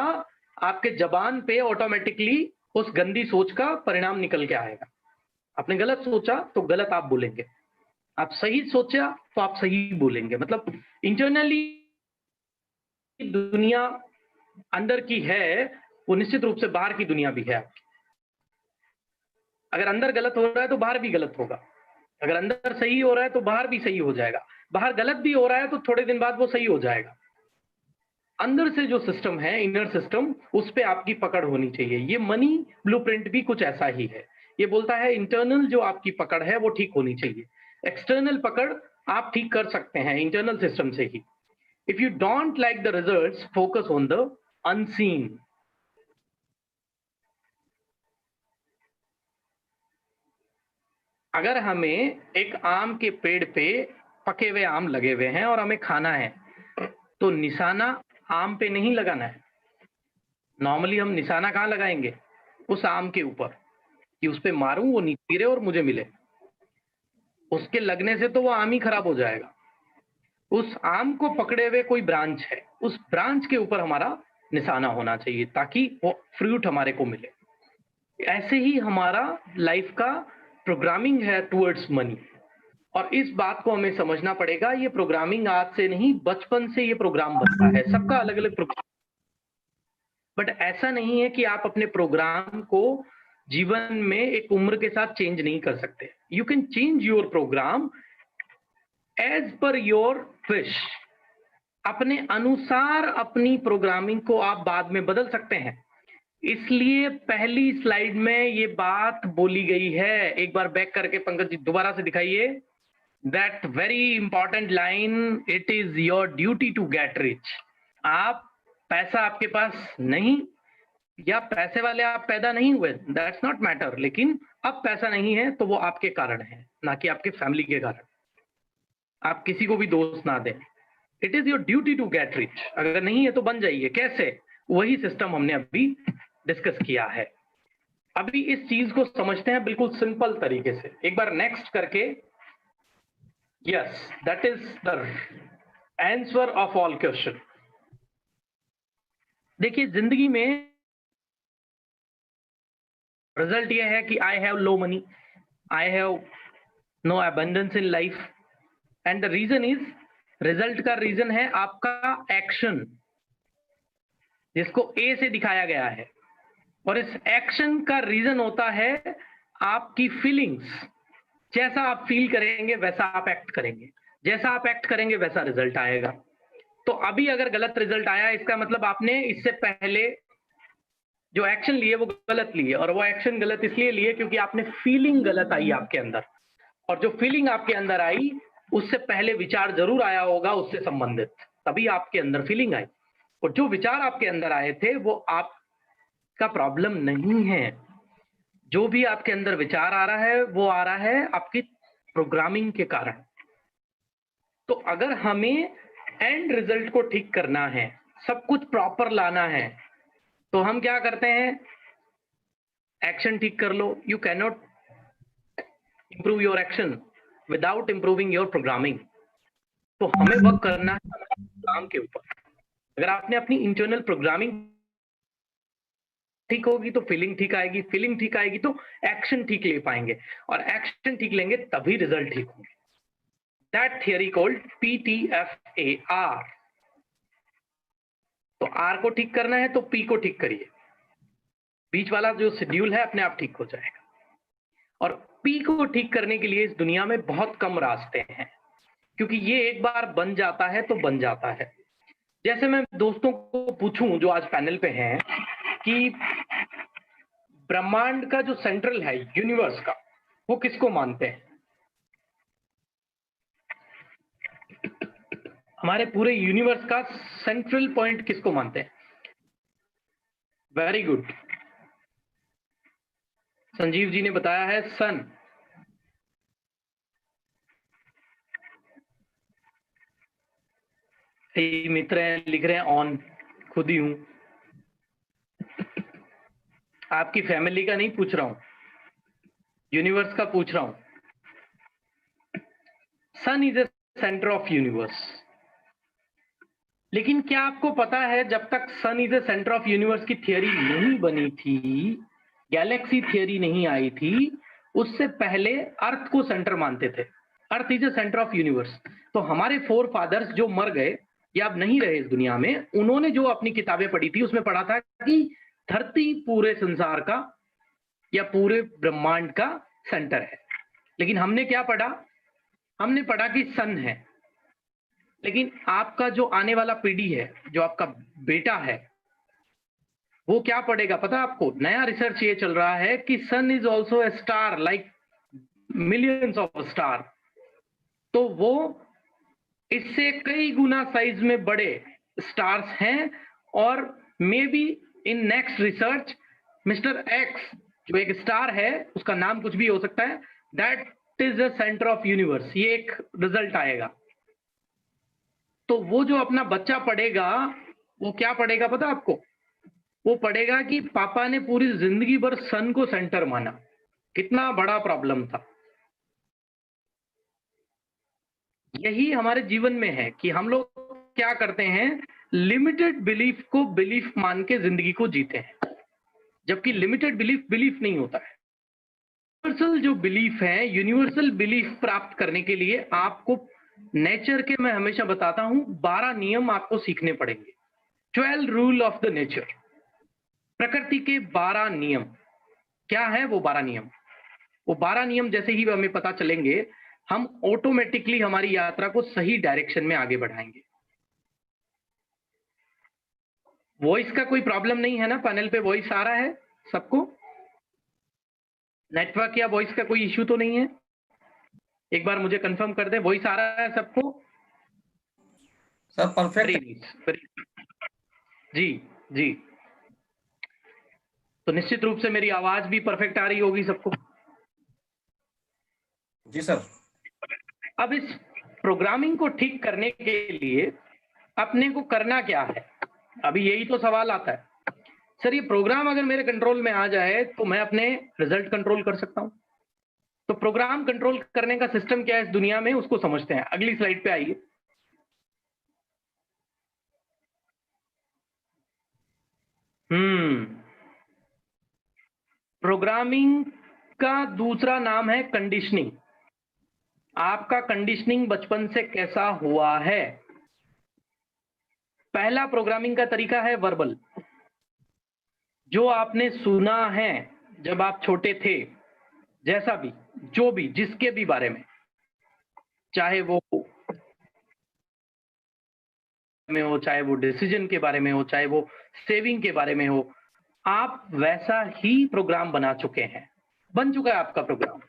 आपके जबान पे ऑटोमेटिकली उस गंदी सोच का परिणाम निकल के आएगा। आपने गलत सोचा तो गलत आप बोलेंगे, आप सही सोचा तो आप सही बोलेंगे। मतलब इंटरनली दुनिया अंदर की है, वो निश्चित रूप से बाहर की दुनिया भी है आपकी। अगर अंदर गलत हो रहा है तो बाहर भी गलत होगा, अगर अंदर सही हो रहा है तो बाहर भी सही हो जाएगा, बाहर गलत भी हो रहा है तो थोड़े दिन बाद वो सही हो जाएगा। अंदर से जो सिस्टम है, इनर सिस्टम, उस पे आपकी पकड़ होनी चाहिए। ये मनी ब्लूप्रिंट भी कुछ ऐसा ही है। ये बोलता है इंटरनल जो आपकी पकड़ है वो ठीक होनी चाहिए, एक्सटर्नल पकड़ आप ठीक कर सकते हैं इंटरनल सिस्टम से ही। If you don't like the results, focus on the unseen. अगर हमें एक आम के पेड़ पे पके हुए आम लगे हुए हैं और हमें खाना है, तो निशाना आम पे नहीं लगाना है। नॉर्मली हम निशाना कहाँ लगाएंगे? उस आम के ऊपर कि उस पे मारूं, वो नीचे गिरे और मुझे मिले। उसके लगने से तो वो आम ही खराब हो जाएगा। उस आम को पकड़े हुए कोई ब्रांच है, उस ब्रांच के ऊपर हमारा निशाना होना चाहिए ताकि वो फ्रूट हमारे को मिले। ऐसे ही हमारा लाइफ का प्रोग्रामिंग है टुवर्ड्स मनी, और इस बात को हमें समझना पड़ेगा। ये प्रोग्रामिंग आज से नहीं, बचपन से ये प्रोग्राम बनता है, सबका अलग अलग प्रोग्राम। बट ऐसा नहीं है कि आप अपने प्रोग्राम को जीवन में एक उम्र के साथ चेंज नहीं कर सकते। You can change your program as per your wish. अपने अनुसार अपनी प्रोग्रामिंग को आप बाद में बदल सकते हैं। इसलिए पहली स्लाइड में ये बात बोली गई है। एक बार बैक करके पंकज जी दोबारा से दिखाइए। That very important line, it is your duty to get rich. आप पैसा आपके पास नहीं, या पैसे वाले आप पैदा नहीं हुए, दैट्स नॉट मैटर, लेकिन अब पैसा नहीं है तो वो आपके कारण है, ना कि आपके फैमिली के कारण। आप किसी को भी दोष ना दें। It is your duty to get rich. अगर नहीं है तो बन जाइए। कैसे? वही सिस्टम हमने अभी डिस्कस किया है। अभी इस चीज को समझते हैं बिल्कुल सिंपल तरीके से। एक बार नेक्स्ट करके। Yes, that is the answer of all question. देखिए, जिंदगी में रिजल्ट ये है कि I have low money, I have no abundance in life, and the reason is, result का रीजन है आपका एक्शन, जिसको ए से दिखाया गया है। और इस एक्शन का रीजन होता है आपकी फीलिंग्स। जैसा आप फील करेंगे वैसा आप एक्ट करेंगे, जैसा आप एक्ट करेंगे वैसा रिजल्ट आएगा। तो अभी अगर गलत रिजल्ट आया, इसका मतलब आपने इससे पहले जो एक्शन लिए वो गलत लिए, और वो एक्शन गलत इसलिए लिए क्योंकि आपने फीलिंग गलत आई आपके अंदर। और जो फीलिंग आपके अंदर आई, उससे पहले विचार जरूर आया होगा उससे संबंधित, तभी आपके अंदर फीलिंग आई। और जो विचार आपके अंदर आए थे वो आपका प्रॉब्लम नहीं है। जो भी आपके अंदर विचार आ रहा है वो आ रहा है आपकी प्रोग्रामिंग के कारण। तो अगर हमें एंड रिजल्ट को ठीक करना है, सब कुछ प्रॉपर लाना है, तो हम क्या करते हैं? एक्शन ठीक कर लो। You can not improve your action without improving your programming. तो हमें वर्क करना है प्रोग्राम के ऊपर। अगर आपने अपनी इंटरनल प्रोग्रामिंग ठीक होगी तो फीलिंग ठीक आएगी, फीलिंग ठीक आएगी तो एक्शन ठीक ले पाएंगे, और एक्शन ठीक लेंगे तभी रिजल्ट ठीक होंगे। That theory called PTFAR। तो आर को ठीक करना है तो पी को ठीक करिए। बीच वाला जो शेड्यूल है अपने आप ठीक हो जाएगा। और पी को ठीक करने के लिए इस दुनिया में बहुत कम रास्ते हैं, क्योंकि ये एक बार बन जाता है तो बन जाता है। जैसे मैं दोस्तों को पूछूं जो आज पैनल पे हैं कि ब्रह्मांड का जो सेंट्रल है यूनिवर्स का, वो किसको मानते हैं? हमारे पूरे यूनिवर्स का सेंट्रल पॉइंट किसको मानते हैं? वेरी गुड, संजीव जी ने बताया है सन। मित्र हैं, लिख रहे हैं ऑन, खुद ही हूं। आपकी फैमिली का नहीं पूछ रहा हूं, यूनिवर्स का पूछ रहा हूं। Sun is a centre of universe. लेकिन क्या आपको पता है, जब तक sun is a centre of universe की थियरी नहीं बनी थी, गैलेक्सी थियरी नहीं आई थी, उससे पहले अर्थ को सेंटर मानते थे। Earth is a centre of universe. तो हमारे फोर फादर्स जो मर गए या अब नहीं रहे इस दुनिया में, उन्होंने जो अपनी किताबें पढ़ी थी उसमें पढ़ा था कि धरती पूरे संसार का या पूरे ब्रह्मांड का सेंटर है। लेकिन हमने क्या पढ़ा? हमने पढ़ा कि सन है। लेकिन आपका जो आने वाला पीढ़ी है, जो आपका बेटा है, वो क्या पढ़ेगा पता है आपको? नया रिसर्च ये चल रहा है कि sun is also a star, like millions of star. तो वो इससे कई गुना साइज में बड़े स्टार्स हैं, और may be in next research mister x जो एक स्टार है, उसका नाम कुछ भी हो सकता है, that is the centre of universe. ये एक रिजल्ट आएगा। तो वो जो अपना बच्चा पढ़ेगा, वो क्या पढ़ेगा पता आपको? वो पढ़ेगा कि पापा ने पूरी जिंदगी भर सन को सेंटर माना, कितना बड़ा प्रॉब्लम था। यही हमारे जीवन में है कि हम लोग क्या करते हैं, लिमिटेड बिलीफ को बिलीफ मान के जिंदगी को जीते हैं, जबकि लिमिटेड बिलीफ बिलीफ नहीं होता है। यूनिवर्सल जो बिलीफ है, यूनिवर्सल बिलीफ प्राप्त करने के लिए आपको नेचर के, मैं हमेशा बताता हूं, 12 नियम आपको सीखने पड़ेंगे। 12 रूल ऑफ द नेचर, प्रकृति के 12 नियम। क्या है वो 12 नियम? वो 12 नियम जैसे ही हमें पता चलेंगे, हम ऑटोमेटिकली हमारी यात्रा को सही डायरेक्शन में आगे बढ़ाएंगे। वॉइस का कोई प्रॉब्लम नहीं है ना? पैनल पे वॉइस आ रहा है सबको? नेटवर्क या वॉइस का कोई इश्यू तो नहीं है? एक बार मुझे कंफर्म कर दे, वॉइस आ रहा है सबको? Sir perfect. जी जी, तो निश्चित रूप से मेरी आवाज भी परफेक्ट आ रही होगी सबको। जी सर। अब इस प्रोग्रामिंग को ठीक करने के लिए अपने को करना क्या है? अभी यही तो सवाल आता है, सर ये प्रोग्राम अगर मेरे कंट्रोल में आ जाए तो मैं अपने रिजल्ट कंट्रोल कर सकता हूं। तो प्रोग्राम कंट्रोल करने का सिस्टम क्या है इस दुनिया में, उसको समझते हैं। अगली स्लाइड पे आइए। प्रोग्रामिंग का दूसरा नाम है कंडीशनिंग। आपका कंडीशनिंग बचपन से कैसा हुआ है? पहला प्रोग्रामिंग का तरीका है वर्बल, जो आपने सुना है जब आप छोटे थे, जैसा भी, जो भी, जिसके भी बारे में, चाहे वो में हो, चाहे वो डिसीजन के बारे में हो, चाहे वो सेविंग के बारे में हो, आप वैसा ही प्रोग्राम बना चुके हैं, बन चुका है आपका प्रोग्राम।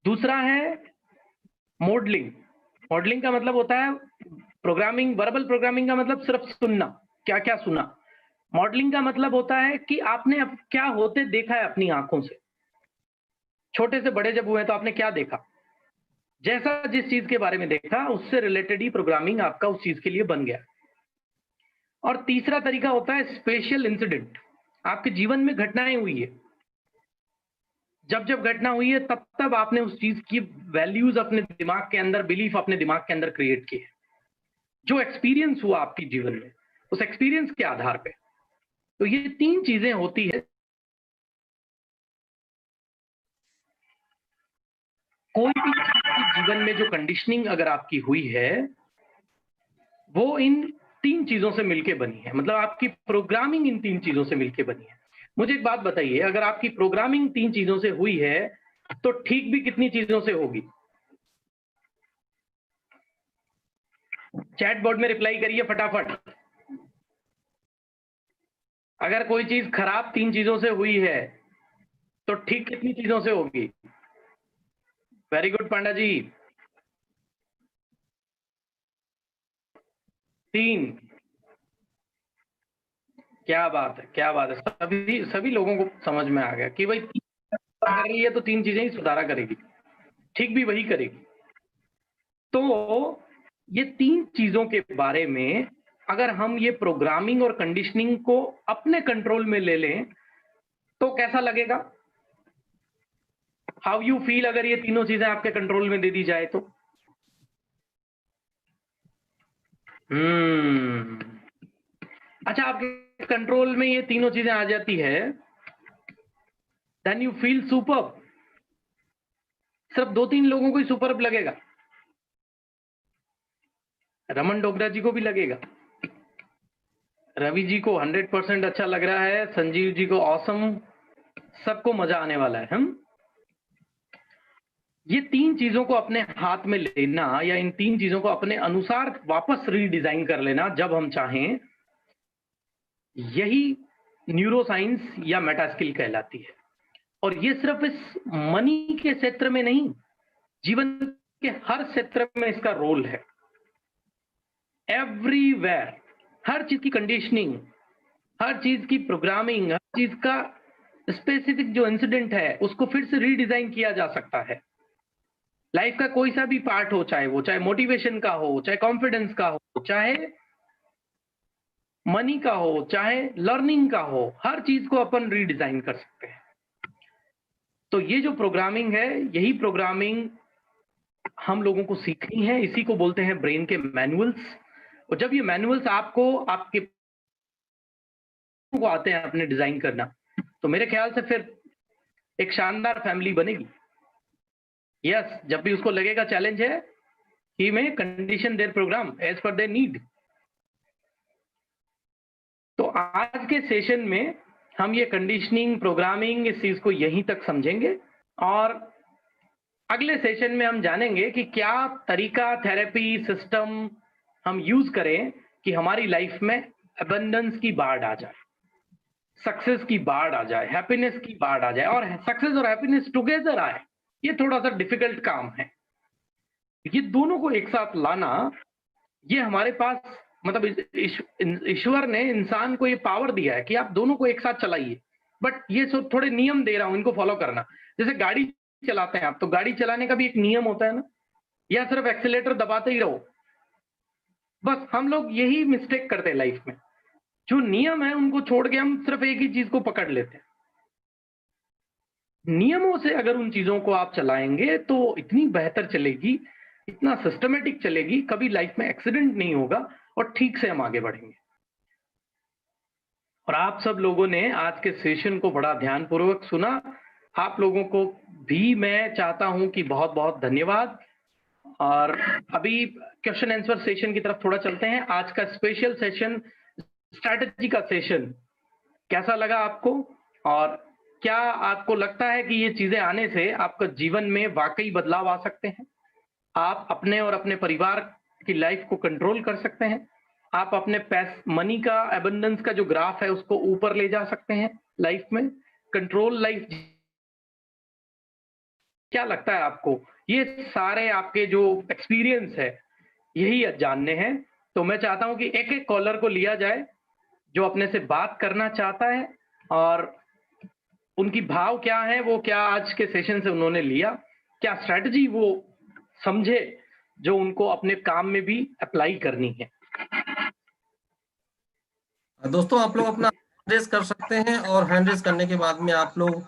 दूसरा है मॉडलिंग। मॉडलिंग का मतलब होता है प्रोग्रामिंग, वर्बल प्रोग्रामिंग का मतलब सिर्फ सुनना, क्या क्या सुना। मॉडलिंग का मतलब होता है कि आपने अब क्या होते देखा है अपनी आंखों से। छोटे से बड़े जब हुए तो आपने क्या देखा, जैसा जिस चीज के बारे में देखा उससे रिलेटेड ही प्रोग्रामिंग आपका उस चीज के लिए बन गया। और तीसरा तरीका होता है स्पेशल इंसिडेंट। आपके जीवन में घटनाएं हुई है, जब जब घटना हुई है तब तब आपने उस चीज की वैल्यूज अपने दिमाग के अंदर, बिलीफ अपने दिमाग के अंदर क्रिएट किए। जो एक्सपीरियंस हुआ आपके जीवन में, उस एक्सपीरियंस के आधार पे। तो ये 3 चीजें होती है। कोई भी जीवन में जो कंडीशनिंग अगर आपकी हुई है, वो इन 3 चीजों से मिलके बनी है। मतलब आपकी प्रोग्रामिंग इन 3 चीजों से मिलके बनी है। मुझे एक बात बताइए, अगर आपकी प्रोग्रामिंग 3 चीजों से हुई है तो ठीक भी कितनी चीजों से होगी? चैट बोर्ड में रिप्लाई करिए फटाफट। अगर कोई चीज खराब 3 चीजों से हुई है तो ठीक कितनी चीजों से होगी? वेरी गुड पांडा जी। 3। क्या बात है, क्या बात है। सभी लोगों को समझ में आ गया कि भाई कर रही है तो 3 चीजें ही सुधारा करेगी, ठीक भी वही करेगी। तो ये 3 चीजों के बारे में अगर हम ये प्रोग्रामिंग और कंडीशनिंग को अपने कंट्रोल में ले लें तो कैसा लगेगा? हाउ यू फील अगर ये तीनों चीजें आपके कंट्रोल में दे दी जाए तो? अच्छा, आपके कंट्रोल में ये तीनों चीजें आ जाती है, देन यू फील सुपर्ब। सिर्फ 2-3 लोगों को ही सुपर्ब लगेगा, रमन डोगरा जी को भी लगेगा, रवि जी को 100% अच्छा लग रहा है, संजीव जी को ऑसम, सबको मजा आने वाला है। हम ये 3 चीजों को अपने हाथ में लेना या इन 3 चीजों को अपने अनुसार वापस रीडिजाइन कर लेना जब हम चाहें, यही न्यूरोसाइंस या मेटा स्किल कहलाती है। और ये सिर्फ इस मनी के क्षेत्र में नहीं, जीवन के हर क्षेत्र में इसका रोल है। एवरीवेयर, हर चीज की कंडीशनिंग, हर चीज की प्रोग्रामिंग, हर चीज का स्पेसिफिक जो इंसिडेंट है उसको फिर से रीडिजाइन किया जा सकता है। लाइफ का कोई सा भी पार्ट हो, चाहे मोटिवेशन का हो, चाहे कॉन्फिडेंस का हो, चाहे मनी का हो चाहे लर्निंग का हो, हर चीज को अपन रीडिजाइन कर सकते हैं। तो ये जो प्रोग्रामिंग है, यही प्रोग्रामिंग हम लोगों को सीखनी है, इसी को बोलते हैं ब्रेन के मैनुअल्स। और जब ये मैनुअल्स आपको आपके को आते हैं अपने डिजाइन करना, तो मेरे ख्याल से फिर एक शानदार फैमिली बनेगी। यस, जब भी उसको लगेगा चैलेंज है, ही में condition their program as per their need. तो आज के सेशन में हम ये कंडीशनिंग, प्रोग्रामिंग, इस चीज को यहीं तक समझेंगे, और अगले सेशन में हम जानेंगे कि क्या तरीका, थेरेपी, सिस्टम हम यूज करें कि हमारी लाइफ में अबंडेंस की बाढ़ आ जाए, सक्सेस की बाढ़ आ जाए, हैप्पीनेस की बाढ़ आ जाए, और सक्सेस और हैप्पीनेस टुगेदर आए। ये थोड़ा सा डिफिकल्ट काम है। ये दोनों को एक साथ लाना, ये हमारे पास, मतलब ईश्वर ने इंसान को ये पावर दिया है कि आप दोनों को एक साथ चलाइए। बट ये थोड़े नियम दे रहा हूं, इनको फॉलो करना। जैसे गाड़ी चलाते हैं आप, तो गाड़ी चलाने का भी एक नियम होता है ना, या सिर्फ एक्सीलेटर दबाते ही रहो। बस हम लोग यही मिस्टेक करते हैं लाइफ में, जो नियम है उनको छोड़ के हम सिर्फ एक ही चीज को पकड़ लेते हैं। नियमों से अगर उन चीजों को आप चलाएंगे तो इतनी बेहतर चलेगी, इतना सिस्टमेटिक चलेगी, कभी लाइफ में एक्सीडेंट नहीं होगा, और ठीक से हम आगे बढ़ेंगे। और आप सब लोगों ने आज के सेशन को बड़ा ध्यानपूर्वक सुना। आप लोगों को भी मैं चाहता हूं कि बहुत बहुत धन्यवाद। और अभी क्वेश्चन आंसर सेशन की तरफ थोड़ा चलते हैं। आज का स्पेशल सेशन, स्ट्रैटेजी का सेशन, कैसा लगा आपको? और क्या आपको लगता है कि ये चीजें आने से आपका जीवन में वाकई बदलाव आ सकते हैं? आप अपने और अपने परिवार की लाइफ को कंट्रोल कर सकते हैं। आप अपने मनी का, एबंडेंस का जो ग्राफ है उसको ऊपर ले जा सकते हैं लाइफ में, कंट्रोल लाइफ। क्या लगता है आपको? ये सारे आपके जो एक्सपीरियंस है, यही जानने हैं। तो मैं चाहता हूं कि एक एक कॉलर को लिया जाए जो अपने से बात करना चाहता है, और उनकी भाव क्या है, वो क्या आज के सेशन से उन्होंने लिया, क्या स्ट्रैटेजी वो समझे जो उनको अपने काम में भी अप्लाई करनी है। दोस्तों आप लोग अपना हैंड रेज कर सकते हैं, और हैंड रेज करने के बाद में आप लोग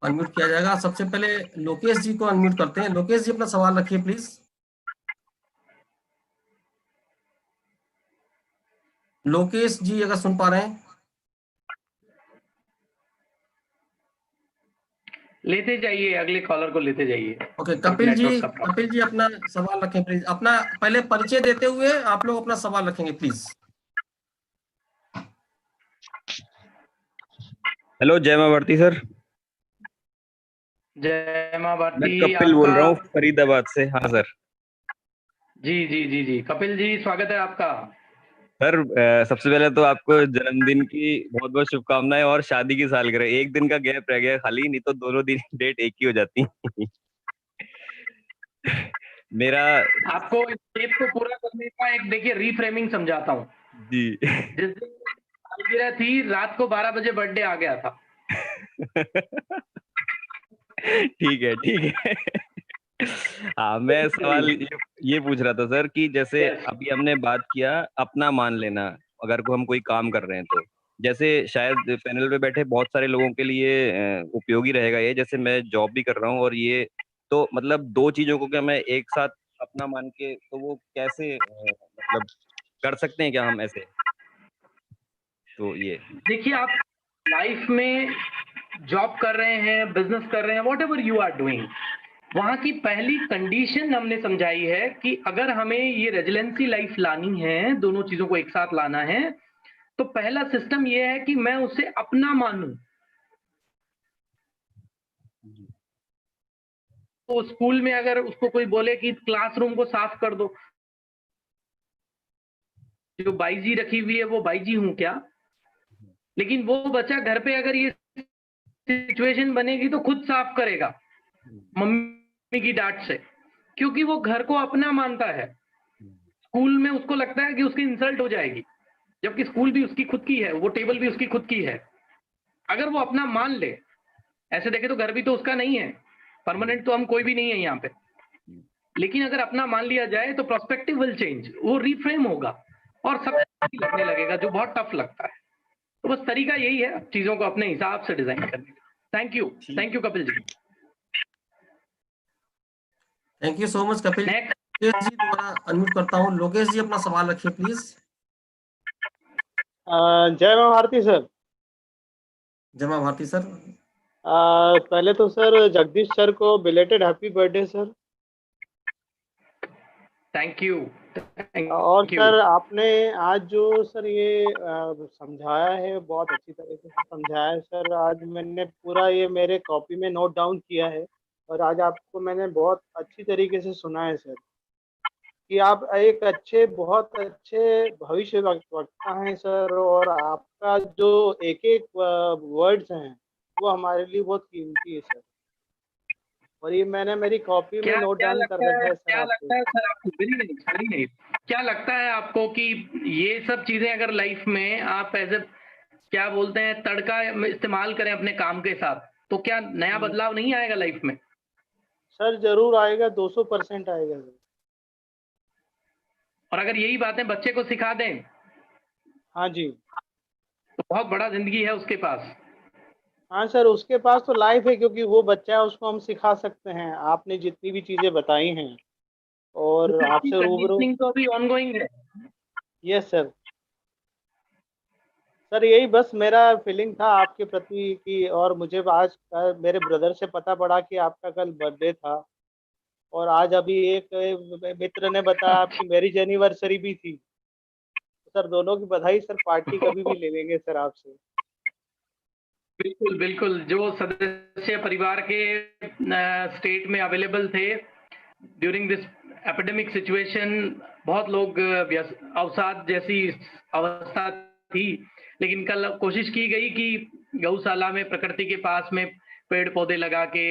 अनम्यूट किया जाएगा। सबसे पहले लोकेश जी को अनम्यूट करते हैं। लोकेश जी अपना सवाल रखिए प्लीज। लोकेश जी अगर सुन पा रहे हैं। लेते जाइए, अगले कॉलर को लेते जाइए। ओके, कपिल जी अपना सवाल रखें प्लीज। अपना पहले परिचय देते हुए आप लोग अपना सवाल रखेंगे प्लीज। हेलो, जय मां भारती सर। जय मां भारती। मैं कपिल बोल रहा हूँ फरीदाबाद से। हाँ सर। जी जी जी जी, कपिल जी स्वागत है आपका। सर सबसे पहले तो आपको जन्मदिन की बहुत बहुत शुभकामनाएं, और शादी की सालगिरह। एक दिन का गैप रह गया खाली, नहीं तो दोनों दिन डेट एक ही हो जाती। मेरा आपको इस डेट को पूरा करने का एक, देखिए, रीफ्रेमिंग समझाता हूँ जी। जिस दिन सालगिरह थी, रात को 12 बजे बर्थडे आ गया था। ठीक है ठीक है। हाँ, मैं सवाल ये पूछ रहा था सर कि जैसे अभी हमने बात किया अपना मान लेना, अगर हम कोई काम कर रहे हैं तो, जैसे शायद पैनल पे बैठे बहुत सारे लोगों के लिए उपयोगी रहेगा ये। जैसे मैं जॉब भी कर रहा हूँ, और ये तो मतलब दो चीजों को क्या मैं एक साथ अपना मान के, तो वो कैसे मतलब कर सकते हैं क्या हम ऐसे? तो ये देखिए, आप लाइफ में जॉब कर रहे हैं, बिजनेस कर रहे हैं, whatever you are doing, वहां की पहली कंडीशन हमने समझाई है कि अगर हमें ये रेजिलेंसी लाइफ लानी है, दोनों चीजों को एक साथ लाना है, तो पहला सिस्टम ये है कि मैं उसे अपना मानूं। तो स्कूल में अगर उसको कोई बोले कि क्लासरूम को साफ कर दो, जो बाईजी रखी हुई है वो बाईजी हूं क्या? लेकिन वो बच्चा घर पे अगर ये सिचुएशन बनेगी तो खुद साफ करेगा मम्मी की डांट से, क्योंकि वो घर को अपना मानता है। स्कूल में उसको लगता है कि उसकी इंसल्ट हो जाएगी, जबकि स्कूल भी उसकी खुद की है, वो टेबल भी उसकी खुद की है। अगर वो अपना मान ले, ऐसे देखे तो घर भी तो उसका नहीं है, परमानेंट तो हम कोई भी नहीं है यहाँ पे। लेकिन अगर अपना मान लिया जाए तो प्रोस्पेक्टिव विल चेंज, वो रिफ्रेम होगा। और सब लगने लगेगा, जो बहुत टफ लगता है। तो बस तरीका यही है चीजों को अपने हिसाब से डिजाइन करने का। Thank you Kapil ji. Thank you so much Kapil. Next Lokesh ji दोबारा अनम्यूट करता हूँ। लोकेश जी अपना सवाल रखिए प्लीज। जय मां भारती सर। जय मां भारती सर। पहले तो सर जगदीश सर को belated happy birthday sir. Thank you. और सर आपने आज जो सर ये समझाया है, बहुत अच्छी तरीके से समझाया है सर। आज मैंने पूरा ये मेरे कॉपी में नोट डाउन किया है और आज आपको मैंने बहुत अच्छी तरीके से सुना है सर कि आप एक बहुत अच्छे भविष्य वक्ता हैं सर। और आपका जो एक एक वर्ड्स हैं वो हमारे लिए बहुत कीमती है सर। और ये मैंने मेरी कॉपी में नोट डाउन कर रखा है सर। क्या लगता है सर आपको? नहीं, क्या लगता है आपको कि ये सब चीजें अगर लाइफ में आप ऐसे क्या बोलते हैं तड़का इस्तेमाल करें अपने काम के साथ, तो क्या नया बदलाव नहीं आएगा लाइफ में? सर जरूर आएगा, 200% आएगा सर। और अगर यही बातें बच्चे को सिखा दें, हाँ जी, तो बहुत बड़ा जिंदगी है उसके पास। हाँ सर, उसके पास तो लाइफ है क्योंकि वो बच्चा है, उसको हम सिखा सकते हैं। आपने जितनी भी चीजें बताई हैं और आपसे रूबरू। तो अभी ऑनगोइंग है। Yes sir. सर यही बस मेरा फीलिंग था आपके प्रति कि, और मुझे आज मेरे ब्रदर से पता पड़ा कि आपका कल बर्थडे था और आज अभी एक मित्र ने बताया आपकी मैरिज एनिवर्सरी भी थी। सर दोनों की बधाई सर। पार्टी कभी भी ले लेंगे सर आपसे। बिल्कुल बिल्कुल, जो सदस्य परिवार के स्टेट में अवेलेबल थे ड्यूरिंग दिस एपिडेमिक सिचुएशन, बहुत लोग अवसाद जैसी अवस्था थी, लेकिन कल कोशिश की गई कि गौशाला में प्रकृति के पास में पेड़ पौधे लगा के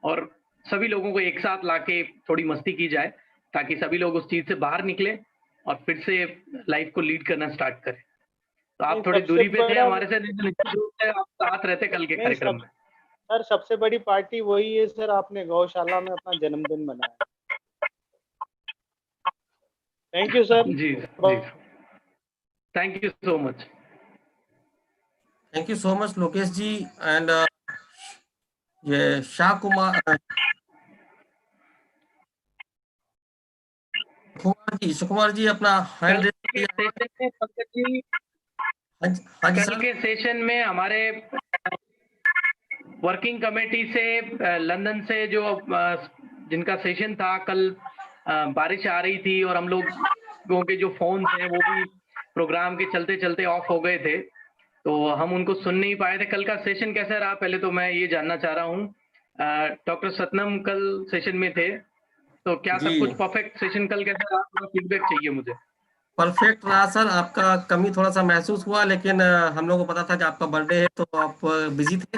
और सभी लोगों को एक साथ लाके थोड़ी मस्ती की जाए, ताकि सभी लोग उस चीज से बाहर निकले और फिर से लाइफ को लीड करना स्टार्ट करें। तो आप थोड़ी दूरी पे थे हमारे से, निश्चित रूप से आप साथ रहते कल के कार्यक्रम में। सर सबसे बड़ी पार्टी वही है सर, आपने गौशाला में अपना जन्मदिन मनाया। Thank you sir. जी, thank you so much. Thank you so much Lokesh ji. And ये शाह कुमार सुकुमार जी अपना हैंड रेज कल के सेशन में हमारे वर्किंग कमेटी से लंदन से जो जिनका सेशन था कल, बारिश आ रही थी और हम लोगों के जो फोन थे वो भी प्रोग्राम के चलते चलते ऑफ हो गए थे, तो हम उनको सुन नहीं पाए थे। कल का सेशन कैसा रहा पहले तो मैं ये जानना चाह रहा हूँ। डॉक्टर सतनम कल सेशन में थे, तो क्या सब कुछ परफेक्ट? सेशन कल कैसा रहा, थोड़ा फीडबैक चाहिए मुझे। परफेक्ट रहा सर। आपका कमी थोड़ा सा महसूस हुआ, लेकिन हम लोगों को पता था कि आपका बर्थडे है तो आप बिजी थे।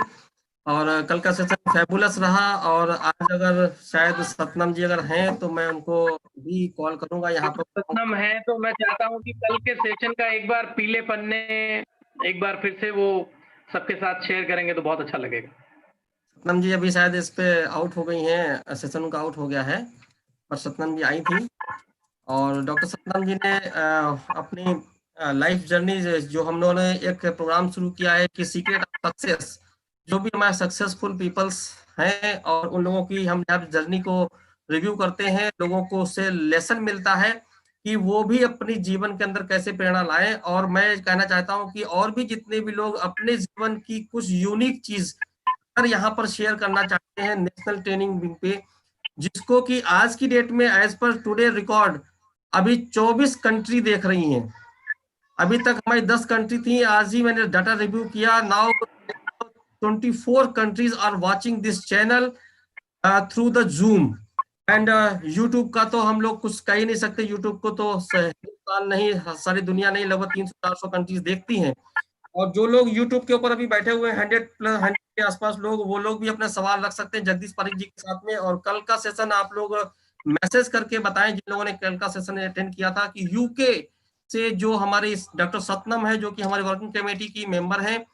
और कल का सेशन फैबुलस रहा। और आज अगर शायद सतनम जी अगर हैं तो मैं उनको भी कॉल करूंगा यहाँ पर। सतनम है तो मैं चाहता हूँ कि कल के सेशन का एक बार पीले पन्ने एक बार फिर से वो सबके साथ शेयर करेंगे तो बहुत अच्छा लगेगा। सतनम जी अभी शायद इस पे आउट हो गई हैं, सेशन उनका आउट हो गया है, पर सतनम जी आई थी। और डॉक्टर सतनम जी ने अपनी लाइफ जर्नी, जो हम लोगों ने एक प्रोग्राम शुरू किया है कि सीक्रेट ऑफ सक्सेस, जो भी हमारे सक्सेसफुल पीपल्स हैं और उन लोगों की हम जब जर्नी को रिव्यू करते हैं, लोगों को उससे लेसन मिलता है कि वो भी अपनी जीवन के अंदर कैसे प्रेरणा लाएं। और मैं कहना चाहता हूं कि और भी जितने भी लोग अपने जीवन की कुछ यूनिक चीज अगर यहाँ पर शेयर करना चाहते हैं नेशनल ट्रेनिंग विंग पे, जिसको कि आज की डेट में एज पर टुडे रिकॉर्ड अभी 24 कंट्री देख रही हैं। अभी तक हमारी 10 कंट्री थी, आज ही मैंने डाटा रिव्यू किया। Now 24 countries are watching this channel through the Zoom. And YouTube का तो हम लोग कुछ कह ही नहीं सकते। यूट्यूब को तो हिंदुस्तान नहीं, सारी दुनिया नहीं, लगभग 300-400 कंट्रीज देखती हैं। और जो लोग यूट्यूब के ऊपर अभी बैठे हुए हैं 100 के आसपास लोग, वो लोग भी अपने सवाल रख सकते हैं जगदीश पारिक जी के साथ में। और कल का सेशन आप लोग मैसेज करके बताएं, जिन लोगों ने कल का सेशन अटेंड किया था, कि यूके से जो हमारे डॉक्टर सतनम है, जो कि हमारी वर्किंग कमेटी की मेंबर हैं,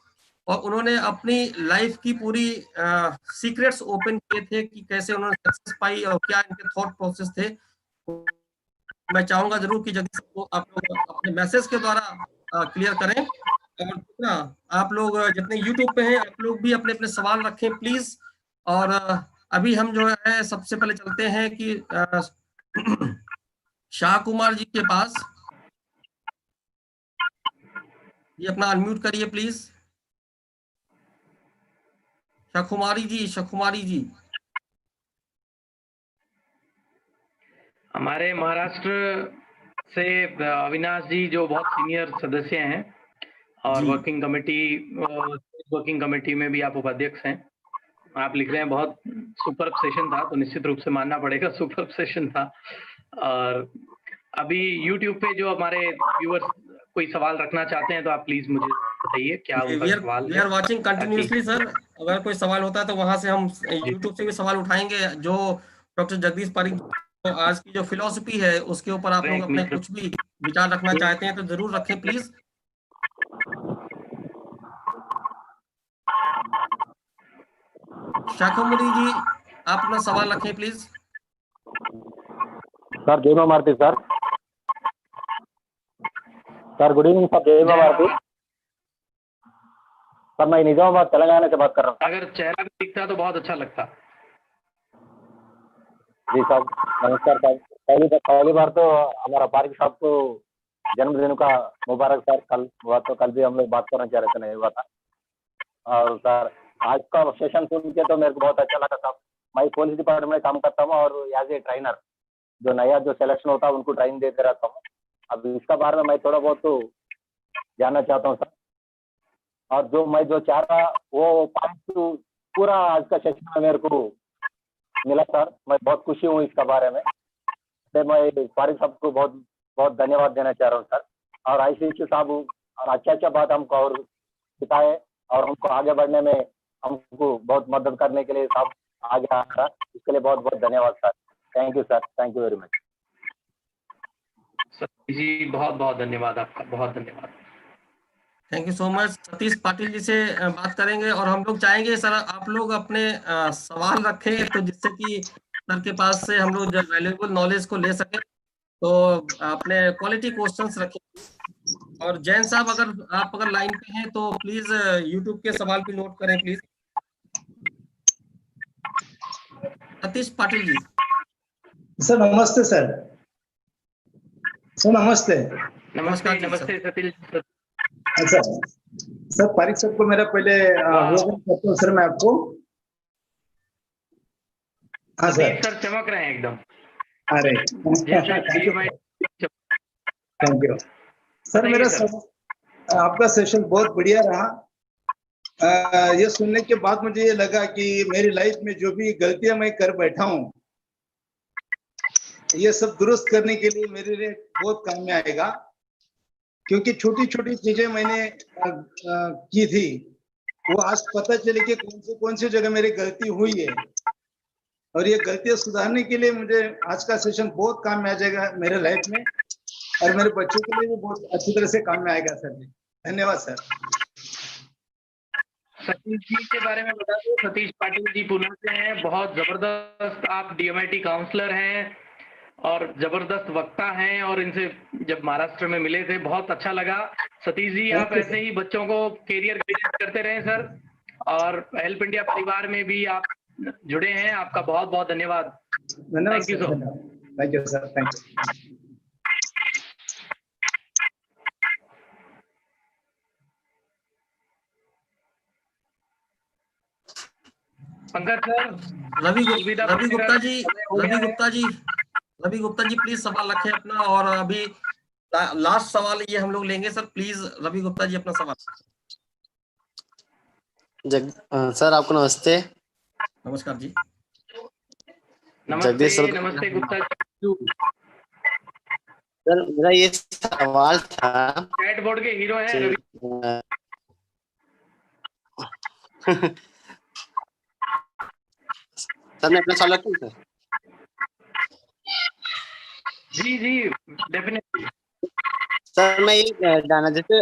और उन्होंने अपनी लाइफ की पूरी सीक्रेट्स ओपन किए थे कि कैसे उन्होंने सक्सेस पाई और क्या इनके थॉट प्रोसेस थे। मैं चाहूंगा जरूर कि जगदीश को आप लोग अपने मैसेज के द्वारा क्लियर करें। और दूसरा, आप लोग जितने यूट्यूब पे हैं आप लोग भी अपने अपने सवाल रखें प्लीज। और अभी हम जो है सबसे पहले चलते हैं कि शाह कुमार जी के पास। ये अपना अनम्यूट करिए प्लीज। शकुमारी जी। हमारे महाराष्ट्र से अविनाश जी जो बहुत सीनियर सदस्य हैं और जी। वर्किंग कमेटी में भी आप उपाध्यक्ष हैं। आप लिख रहे हैं बहुत सुपर सेशन था, तो निश्चित रूप से मानना पड़ेगा सुपर सेशन था। और अभी YouTube पे जो हमारे व्यूअर्स कोई सवाल रखना चाहते हैं तो आप प्लीज मुझे बताइए क्या उनका सवाल वी है। Are watching continuously sir. अगर कोई सवाल होता है तो वहां से हम YouTube से भी सवाल उठाएंगे। जो डॉक्टर जगदीश पारिक तो आज की जो फिलॉसफी है उसके ऊपर आप लोग अपने कुछ भी विचार रखना चाहते हैं तो जरूर रखें प्लीज। शाकुमरी जी, आप अपना सवाल रखें प्लीज। सर जय Maruti sir. Sir good evening sir, जय मारुति सर। मैं निजामाबाद तेलंगाना से बात कर रहा हूँ। अगर चेहरा भी दिखता तो बहुत अच्छा लगता। जी सर, नमस्कार सर। पहली बार तो हमारा पारिक साहब को जन्मदिन का मुबारक सर। कल हुआ तो कल भी हम लोग बात करना चाह रहे थे, नहीं हुआ था। और सर आज का सेशन सुन के तो मेरे को बहुत अच्छा लगा सर। मैं पुलिस डिपार्टमेंट में काम करता हूँ और एज ए ट्रेनर जो नया जो सिलेक्शन होता है उनको ट्रेनिंग देते रहता हूँ। अब इसका बारे में मैं थोड़ा बहुत तो जानना चाहता हूँ सर। और मैं जो चाह रहा वो पॉइंट पूरा आज का सेशन में मेरे को मिला सर। मैं बहुत खुशी हूँ इसका बारे में। तो मैं पारिक साहब को बहुत बहुत धन्यवाद देना चाह रहा हूँ सर। और ICC साहब और अच्छा बात हमको और सिखाए और हमको आगे बढ़ने में हमको बहुत मदद करने के लिए साहब आगे आ रहा, इसके लिए बहुत बहुत धन्यवाद सर। Thank you sir, thank you very much ji. बहुत बहुत धन्यवाद आपका, बहुत धन्यवाद। Thank you so much. Satish Patil ji से बात करेंगे और हम लोग चाहेंगे सर आप लोग अपने सवाल रखें तो जिससे कि सर के पास से हम लोग वैल्यूएबल नॉलेज को ले सकें। तो अपने क्वालिटी क्वेश्चंस रखें। और जैन साहब अगर लाइन पे हैं तो प्लीज यूट्यूब के सवाल भी नोट करें प्लीज। सतीश पाटिल जी। सर नमस्ते सर। सर नमस्ते। नमस्ते नमस्ते सतीश। अच्छा सर, पारिक साहब को मेरा पहले वेलकम करता हूँ सर मैं आपको। हाँ सर। सर चमक रहे हैं एकदम। अरे थैंक यू सर। मेरा आपका सेशन बहुत बढ़िया रहा। ये सुनने के बाद मुझे ये लगा कि मेरी लाइफ में जो भी गलतियां मैं कर बैठा हूँ ये सब दुरुस्त करने के लिए मेरे लिए बहुत काम में आएगा। क्योंकि छोटी छोटी चीजें मैंने की थी वो आज पता चले कि कौन सी जगह मेरी गलती हुई है। और ये गलतियां सुधारने के लिए मुझे आज का सेशन बहुत काम में आ जाएगा मेरे लाइफ में और मेरे बच्चों के लिए भी बहुत अच्छी तरह से काम में आएगा सर जी। धन्यवाद सर। सतीश जी के बारे में बता दो। सतीश पाटिल जी पुणे से हैं। बहुत जबरदस्त आप DMIT काउंसलर हैं और जबरदस्त वक्ता हैं। और इनसे जब महाराष्ट्र में मिले थे बहुत अच्छा लगा। सतीश जी आप ऐसे ही बच्चों को कैरियर गाइडेंस करते रहें सर। और हेल्प इंडिया परिवार में भी आप जुड़े हैं। आपका बहुत बहुत धन्यवाद। Thank you sir. Thank you sir. Thank you. Pankaj sir. Ravi Gupta ji please सवाल रखें अपना। और अभी लास्ट सवाल ये हम लोग लेंगे सर। प्लीज रवि गुप्ता जी अपना सवाल। सर आपको नमस्ते। नमस्कार जी। नमस्ते गुप्ता जी। सर मेरा ये सवाल था। चैट बोर्ड के हीरो हैं रवि। सर मैं अपना सवाल रखूं सर? जी डेफिनेटली। सर मैं ये जानना जैसे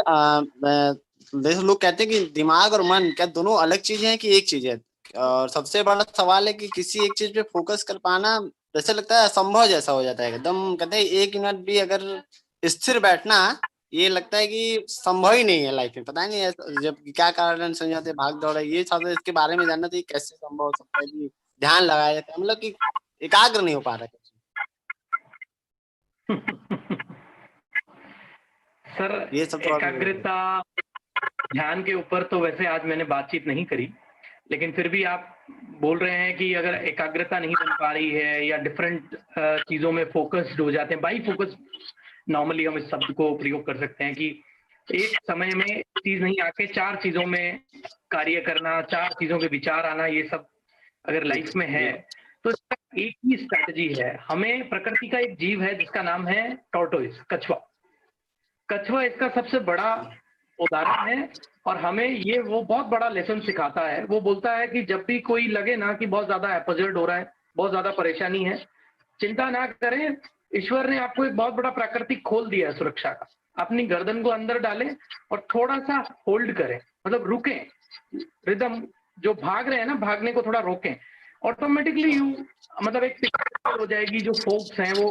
लोग कहते हैं कि दिमाग और मन क्या दोनों अलग चीजें हैं कि एक चीज है? और सबसे बड़ा सवाल है कि किसी एक चीज पे फोकस कर पाना जैसे लगता है असंभव जैसा हो जाता है एकदम। कहते हैं 1 मिनट भी अगर स्थिर बैठना, ये लगता है कि संभव ही नहीं है लाइफ में। पता नहीं जब क्या कारण समझाते भाग दौड़ है, ये सब इसके बारे में जानना चाहिए, कैसे संभव हो सकता है कि ध्यान लगाया जाता है, मतलब कि एकाग्र नहीं हो पा रहा है। सर ये सब तो एकाग्रता ध्यान के ऊपर तो वैसे आज मैंने बातचीत नहीं करी, लेकिन फिर भी आप बोल रहे हैं कि अगर एकाग्रता नहीं बन पा रही है या डिफरेंट चीजों में फोकस्ड हो जाते हैं, बाई फोकस नॉर्मली हम इस शब्द को प्रयोग कर सकते हैं कि एक समय में चीज नहीं आके 4 चीजों में कार्य करना, 4 चीजों के विचार आना, ये सब अगर लाइफ में है तो इसका एक ही स्ट्रैटेजी है। हमें प्रकृति का एक जीव है जिसका नाम है टॉर्टोइस, कछुआ। कछुआ इसका सबसे बड़ा उदाहरण है और हमें ये वो बहुत बड़ा लेसन सिखाता है। वो बोलता है कि जब भी कोई लगे ना कि बहुत ज्यादा एपोजिट हो रहा है, बहुत ज्यादा परेशानी है, चिंता ना करें, ईश्वर ने आपको एक बहुत बड़ा प्राकृतिक खोल दिया है सुरक्षा का। अपनी गर्दन को अंदर डालें और थोड़ा सा होल्ड करें, मतलब रुकें, रिदम जो भाग रहे हैं ना, भागने को थोड़ा रोकें, ऑटोमेटिकली यू मतलब एक पिक्चर हो जाएगी, जो फोक्स हैं वो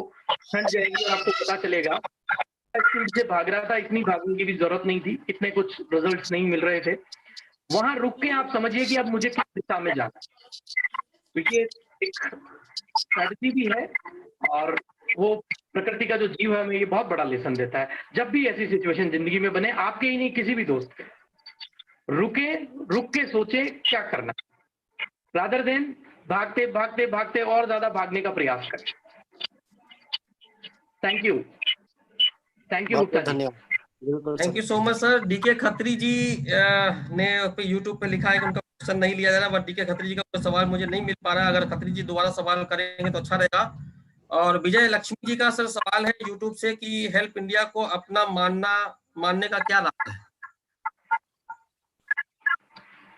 हट जाएगी और आपको पता चलेगा स्पीड से भाग रहा था, इतनी भागने की भी जरूरत नहीं थी, इतने कुछ रिजल्ट्स नहीं मिल रहे थे। वहां रुक के आप समझिए कि अब मुझे किस दिशा में जाना है। तो ये एक स्ट्रैटेजी भी है और वो प्रकृति का जो जीव है हमें ये बहुत बड़ा लेसन देता है। जब भी ऐसी सिचुएशन जिंदगी में बने, आपके ही नहीं किसी भी दोस्त के, रुक के सोचे क्या करना, रादर देन भागते भागते भागते और ज्यादा भागने का प्रयास करें। Thank you Gupta ji. धन्यवाद। Thank you so much sir. DK Khatri ji ने यूट्यूब पे लिखा है कि उनका क्वेश्चन नहीं लिया जा रहा, बट डीके खत्री जी का कोई सवाल मुझे नहीं मिल पा रहा है। अगर खत्री जी दोबारा सवाल करेंगे तो अच्छा रहेगा। और विजय लक्ष्मी जी का सर सवाल है यूट्यूब से कि हेल्प इंडिया को अपना मानने का क्या राज है?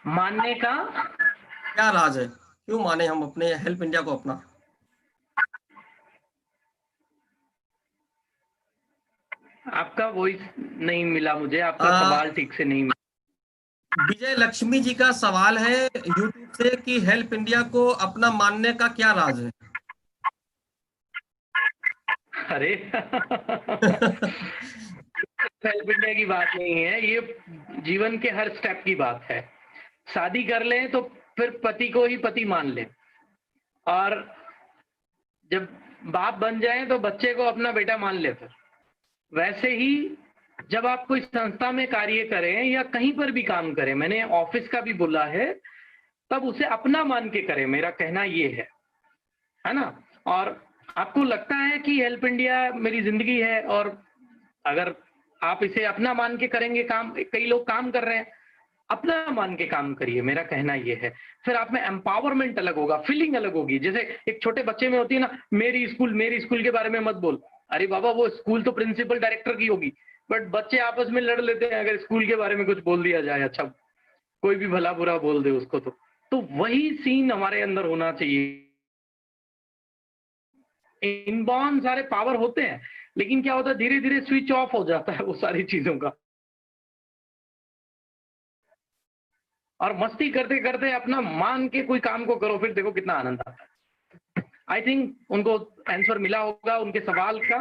मानने का क्या राज है, क्यों माने हम अपने हेल्प इंडिया को अपना? आपका वॉइस नहीं मिला मुझे, आपका सवाल ठीक से नहीं मिला। विजय लक्ष्मी जी का सवाल है यूट्यूब से कि हेल्प इंडिया को अपना मानने का क्या राज है? अरे हेल्प इंडिया की बात नहीं है, ये जीवन के हर स्टेप की बात है। शादी कर लें तो फिर पति को ही पति मान लें, और जब बाप बन जाए तो बच्चे को अपना बेटा मान ले। फिर वैसे ही जब आप कोई संस्था में कार्य करें या कहीं पर भी काम करें, मैंने ऑफिस का भी बोला है, तब उसे अपना मान के करें, मेरा कहना ये है ना। और आपको लगता है कि हेल्प इंडिया मेरी जिंदगी है, और अगर आप इसे अपना मान के करेंगे काम, कई लोग काम कर रहे हैं, अपना मान के काम करिए, मेरा कहना ये है। फिर आप में एम्पावरमेंट अलग होगा, फीलिंग अलग होगी। जैसे एक छोटे बच्चे में होती है ना, मेरी स्कूल के बारे में मत बोल। अरे बाबा, वो स्कूल तो प्रिंसिपल डायरेक्टर की होगी, बट बच्चे आपस में लड़ लेते हैं अगर स्कूल के बारे में कुछ बोल दिया जाए, अच्छा कोई भी भला बुरा बोल दे उसको, तो वही सीन हमारे अंदर होना चाहिए। इनबॉर्न सारे पावर होते हैं, लेकिन क्या होता है, धीरे धीरे स्विच ऑफ हो जाता है वो सारी चीजों का, और मस्ती करते करते अपना मान के कोई काम को करो, फिर देखो कितना आनंद आता है। आई थिंक उनको आंसर मिला होगा उनके सवाल का।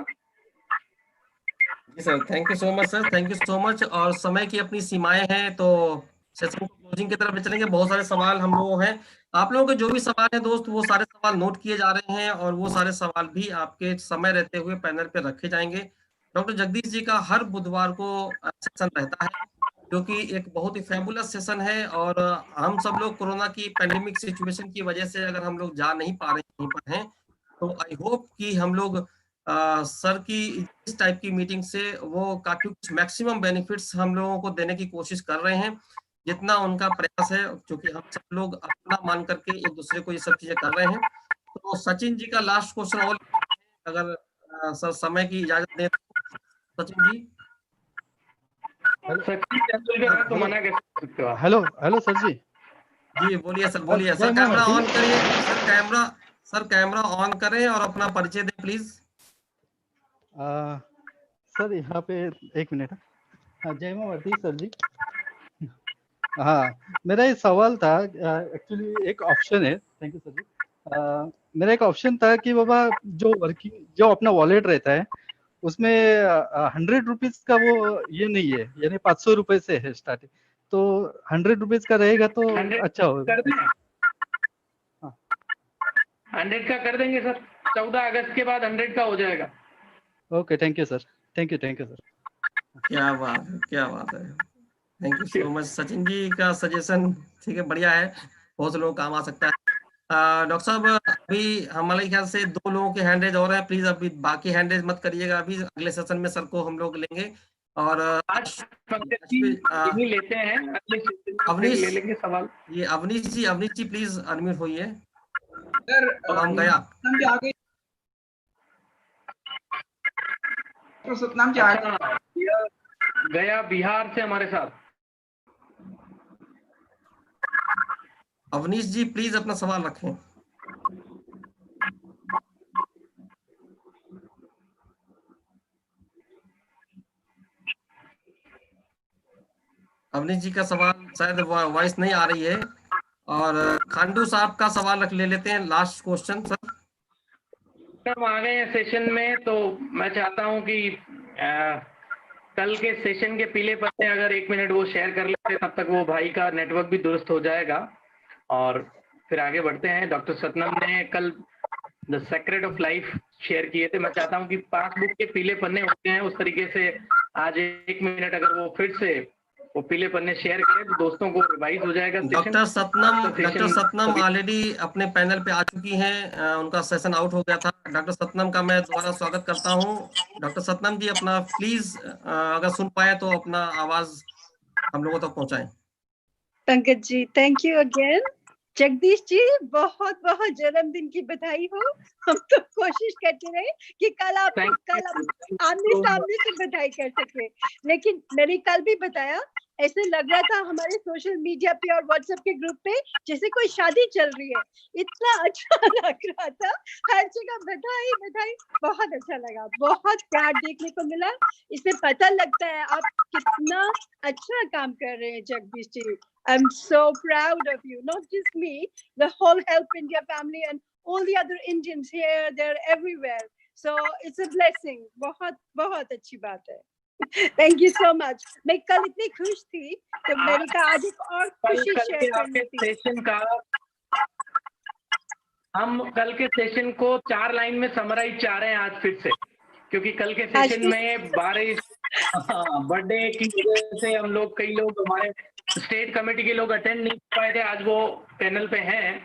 जी sir, thank you so much sir, thank you so much. और समय की अपनी सीमाएं हैं, तो सेशन को क्लोजिंग की तरफ चलेंगे। बहुत सारे सवाल हम लोगों हैं, आप लोगों के जो भी सवाल है दोस्त, वो सारे सवाल नोट किए जा रहे हैं और वो सारे सवाल भी आपके समय रहते हुए पैनल पे रखे जाएंगे। डॉक्टर जगदीश जी का हर बुधवार को सेशन रहता है, जो कि एक बहुत ही फैबुलस सेशन है। और हम सब लोग कोरोना की पैंडेमिक सिचुएशन की वजह से अगर हम लोग जा नहीं पा रहे कहीं पर हैं, तो आई होप कि हम लोग सर की इस टाइप की मीटिंग से वो काफी कुछ मैक्सिमम बेनिफिट्स हम लोगों को देने की कोशिश कर रहे हैं, जितना उनका प्रयास है, क्योंकि हम सब लोग अपना मान करके एक दूसरे को ये सब चीजें कर रहे हैं। तो सचिन जी का लास्ट क्वेश्चन, और अगर सर समय की इजाजत दें तो सचिन जी। तो मना कैसे कर सकते हो आप? हेलो सर जी। जी बोलिए सर, बोलिए सर। कैमरा ऑन करिए सर, कैमरा ऑन करें और अपना परिचय दें प्लीज। सर यहाँ पे एक मिनट। हाँ, जय मावर्ती सर जी। हाँ, मेरा ये सवाल था, एक्चुअली एक ऑप्शन है। थैंक यू सर जी। मेरा एक ऑप्शन था कि बाबा जो अपना वॉलेट रहता है उसमें 100 रुपीज का वो ये नहीं है, यानी 500 रुपए से है स्टार्टिंग, तो 100 रुपीज का रहेगा तो 100 अच्छा होगा। कर दें, हाँ। 100 का कर देंगे सर, 14 अगस्त के बाद 100 का हो जाएगा। Okay, thank you sir, thank you sir. क्या बात है, क्या बात है। Thank you so much Sachin ji का सजेशन, ठीक है, बढ़िया है, बहुत से लोगों को काम आ सकता है। डॉक्टर साहब, अभी हमारे ख्याल से 2 लोगों के हैंड रेज हो रहे हैं, प्लीज अभी बाकी हैंड रेज मत करिएगा, अभी अगले सेशन में सर को हम लोग लेंगे। और आज पंकज जी नहीं लेते हैं, अगले सेशन में अवनीश ले लेंगे सवाल। ये अवनीश जी प्लीज अनम्यूट होइए। सर सतनाम गया, सतनाम जी आ गए, तो सतनाम जी आ गए। अच्छा, गया बिहार से हमारे साथ। अवनीश जी प्लीज अपना सवाल रखें। अवनीश जी का सवाल शायद वॉइस नहीं आ रही है। और खांडू साहब का सवाल ले लेते हैं, लास्ट क्वेश्चन सर। हम आ गए हैं सेशन में, तो मैं चाहता हूं कि कल के सेशन के पीले पत्ते अगर 1 मिनट वो शेयर कर लेते, तब तक वो भाई का नेटवर्क भी दुरुस्त हो जाएगा और फिर आगे बढ़ते हैं। डॉक्टर सतनाम ने कल the secret of life share किए थे। मैं चाहता हूं कि पासबुक के पीले पन्ने होते हैं, उस तरीके से आज 1 मिनट अगर वो फिर से वो पीले पन्ने शेयर करें तो दोस्तों को रिवाइज हो जाएगा। डॉक्टर सतनाम ऑलरेडी अपने पैनल पे आ चुकी हैं, उनका सेशन आउट हो गया था। डॉक्टर सतनाम का मैं दोबारा स्वागत करता हूं। डॉक्टर सतनाम जी अपना प्लीज अगर सुन पाए तो अपना आवाज हम लोगों तक पहुंचाएं। Pankaj ji, thank you again. Jagdish ji, बहुत बहुत जन्मदिन की बधाई हो। हम तो कोशिश करते रहे कि कल आमने सामने से बधाई कर सके, लेकिन मैंने कल भी बताया, ऐसे लग रहा था हमारे सोशल मीडिया पे और व्हाट्सएप के ग्रुप पे जैसे कोई शादी चल रही है, इतना अच्छा लग रहा था, हर जगह बधाई बधाई, बहुत अच्छा लगा, बहुत प्यार देखने को मिला। इससे पता लगता है आप कितना अच्छा काम कर रहे हैं Jagdish ji. I'm so proud of you, not just me, the whole Help India family and all the other Indians here, they're everywhere. So it's a blessing. बहुत बहुत अच्छी बात है। Thank you so much. मैं कल इतनी खुश थी तो मैंने कहा आज एक और खुशी शेयर करनी थी। सेशन का हम कल के सेशन को 4 लाइन में समराइज चाह रहे हैं आज फिर से, क्योंकि कल के सेशन में बारिश, बर्थडे की वजह से हम लोग, कई लोग हमारे स्टेट कमेटी के लोग अटेंड नहीं कर पाए थे, आज वो पैनल पे हैं।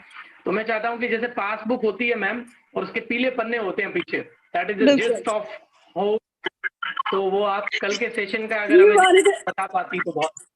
तो मैं चाहता हूं कि जैसे पासबुक होती है मैम और उसके पीले पन्ने होते हैं पीछे, that is the gist of हो, तो वो आप कल के सेशन का अगर हमें बता पाती तो बहुत।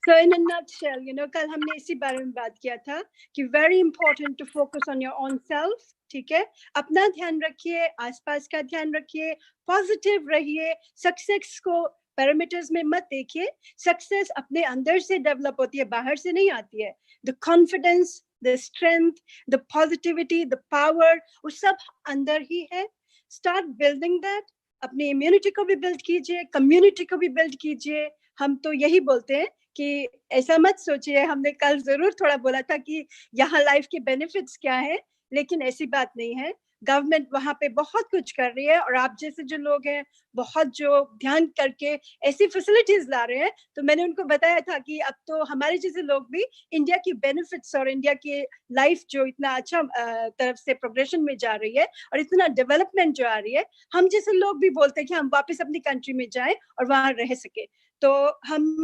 So in a nutshell, you know, कल हमने इसी बारे में बात किया था कि very important to focus on your own self, ठीक है, अपना ध्यान रखिए, आसपास का ध्यान रखिए, पॉजिटिव रहिए, सक्सेस को पैरामीटर्स में मत देखिए, सक्सेस अपने अंदर से डेवलप होती है, बाहर से नहीं आती है। The confidence, the strength, the positivity, the power, वो सब अंदर ही है। स्टार्ट बिल्डिंग दैट, अपनी इम्यूनिटी को भी बिल्ड कीजिए, कम्युनिटी को भी बिल्ड कीजिए। हम तो यही बोलते हैं कि ऐसा मत सोचिए, हमने कल जरूर थोड़ा बोला था कि यहाँ लाइफ के बेनिफिट्स क्या है, लेकिन ऐसी बात नहीं है। गवर्नमेंट वहाँ पे बहुत कुछ कर रही है और आप जैसे जो लोग हैं बहुत जो ध्यान करके ऐसी फैसिलिटीज ला रहे हैं, तो मैंने उनको बताया था कि अब तो हमारे जैसे लोग भी इंडिया की बेनिफिट्स और इंडिया की लाइफ जो इतना अच्छा तरफ से प्रोग्रेशन में जा रही है और इतना डेवलपमेंट जो आ रही है, हम जैसे लोग भी बोलते हैं कि हम वापस अपनी कंट्री में जाएं और वहाँ रह सके। तो हम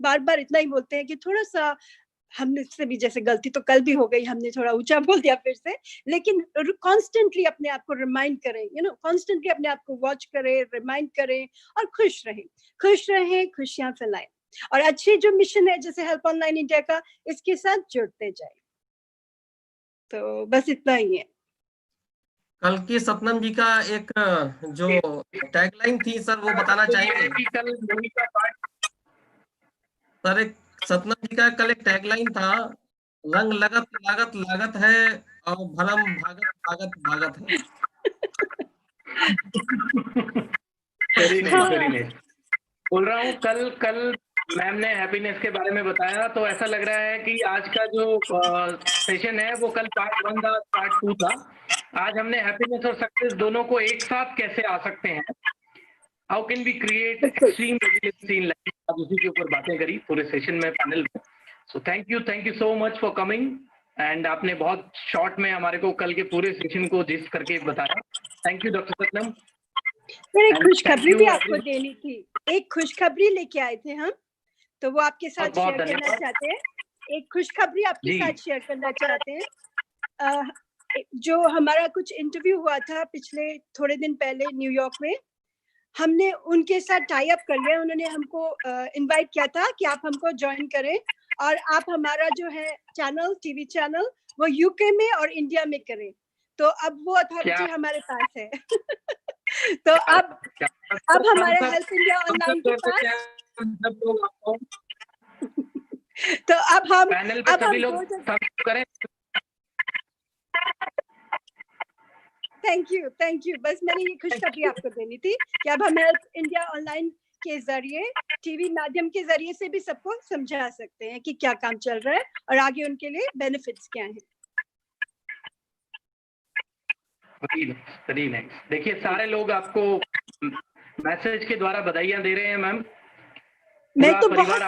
बार बार इतना ही बोलते हैं कि थोड़ा सा हमने से भी, जैसे गलती तो कल भी हो गई, हमने थोड़ा ऊंचा बोल दिया फिर से, लेकिन कॉन्स्टेंटली अपने आप को रिमाइंड करें, यू नो, कॉन्स्टेंटली अपने आप को वॉच करें, रिमाइंड करें और खुश रहें, खुशियां फैलाएं और अच्छे जो मिशन है जैसे हेल्प ऑनलाइन इंडिया का, इसके साथ जुड़ते जाए। तो बस इतना ही है। कल की सतनाम जी का एक जो टैगलाइन थी सर, वो बताना चाहेंगे कल सर? एक सतनाम जी का कल एक टैगलाइन था, रंग लगत लागत लागत है और भरम भागत भागत भागत है। वेरी नाइस बोल रहा हूँ। कल मैम ने हैप्पीनेस के बारे में बताया, तो ऐसा लग रहा है कि आज का जो सेशन है वो कल पार्ट 1 था, पार्ट 2 था। आज हमने हैप्पीनेस और सक्सेस दोनों को एक साथ कैसे आ सकते हैं, how can we create extreme resilience in life, आज उसी के ऊपर बातें करी पूरे सेशन में, पैनल में। So thank you so much for coming, and आपने बहुत शॉर्ट में हमारे को कल के पूरे सेशन को जिस करके बताया। Thank you doctor Satnam. एक खुशखबरी भी आपको देनी थी, एक खुशखबरी लेके आए थे हम, तो वो आपके साथ शेयर करना चाहते हैं। एक खुशखबरी आपके साथ शेयर करना चाहते हैं। जो हमारा कुछ इंटरव्यू हुआ था पिछले थोड़े दिन पहले न्यूयॉर्क में, हमने उनके साथ टाई अप कर लिया। उन्होंने हमको इनवाइट किया था कि आप हमको ज्वाइन करें और आप हमारा जो है चैनल, टीवी चैनल, वो यूके में और इंडिया में करें। तो अब वो अथॉरिटी हमारे पास है। तो अब हमारे हेल्प इंडिया ऑनलाइन के पास तो अब हम सभी लोग करें। Thank you. बस मैंने ये खुशखबरी आपको देनी थी कि अब हम हेल्प इंडिया ऑनलाइन के जरिए, टीवी माध्यम के जरिए से भी सबको समझा सकते हैं कि क्या काम चल रहा है और आगे उनके लिए बेनिफिट्स क्या हैं। देखिए सारे लोग आपको मैसेज के द्वारा बधाइयां दे रहे हैं मैम। मैं तो बहुत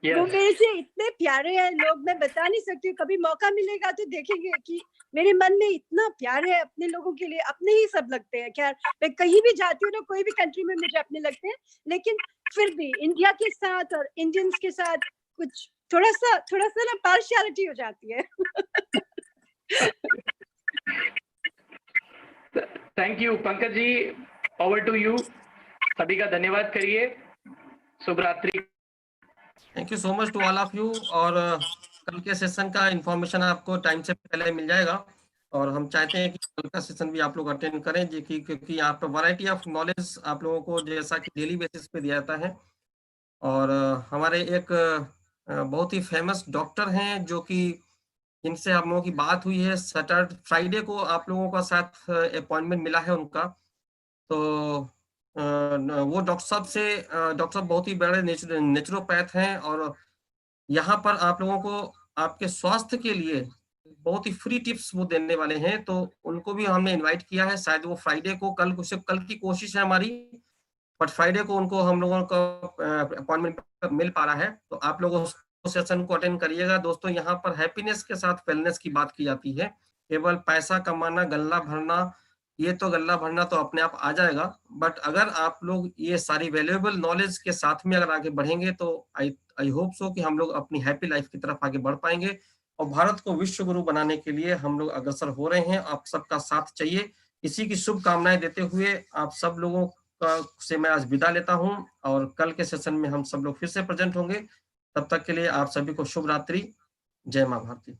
वो मेरे से इतने प्यारे हैं लोग, मैं बता नहीं सकती। कभी मौका मिलेगा तो देखेंगे कि मेरे मन में इतना प्यार है अपने लोगों के लिए। अपने ही सब लगते हैं। खैर मैं कहीं भी जाती हूँ ना, कोई भी कंट्री में मुझे अपने लगते हैं, लेकिन फिर भी इंडिया के साथ और इंडियंस के साथ कुछ थोड़ा सा ना पार्शियलिटी हो जाती है। Thank you Pankaj ji, over to you. सभी का धन्यवाद करिए। शुभ रात्रि। Thank you so much to all of you. और कल के सेशन का इंफॉर्मेशन आपको टाइम से पहले मिल जाएगा, और हम चाहते हैं कि कल का सेशन भी आप लोग अटेंड करें, क्योंकि यहाँ पर वैरायटी ऑफ नॉलेज आप लोगों को जैसा कि डेली बेसिस पे दिया जाता है। और हमारे एक बहुत ही फेमस डॉक्टर हैं जो कि जिनसे हम लोगों की बात हुई है, सैटरडे फ्राइडे को आप लोगों का साथ अपॉइंटमेंट मिला है उनका। तो वो डॉक्टर साहब बहुत ही बड़े नेचुरोपैथ हैं, और यहाँ पर आप लोगों को आपके स्वास्थ्य के लिए बहुत ही फ्री टिप्स वो देने वाले हैं। तो उनको भी हमने इनवाइट किया है। शायद वो फ्राइडे को, कल की कोशिश है हमारी, बट फ्राइडे को उनको हम लोगों का अपॉइंटमेंट मिल पा रहा है। तो आप लोग उस सेशन को अटेंड करिएगा। दोस्तों यहाँ पर हैप्पीनेस के साथ वेलनेस की बात की जाती है। केवल पैसा कमाना, गल्ला भरना, ये तो गल्ला भरना तो अपने आप आ जाएगा, बट अगर आप लोग ये सारी वैल्यूएबल नॉलेज के साथ में अगर आगे बढ़ेंगे तो आई होप सो कि हम लोग अपनी हैप्पी लाइफ की तरफ आगे बढ़ पाएंगे, और भारत को विश्व गुरु बनाने के लिए हम लोग अग्रसर हो रहे हैं। आप सबका साथ चाहिए। इसी की शुभकामनाएं देते हुए आप सब लोगों से मैं आज विदा लेता हूं, और कल के सेशन में हम सब लोग फिर से प्रेजेंट होंगे। तब तक के लिए आप सभी को शुभ रात्रि। जय मां भारती।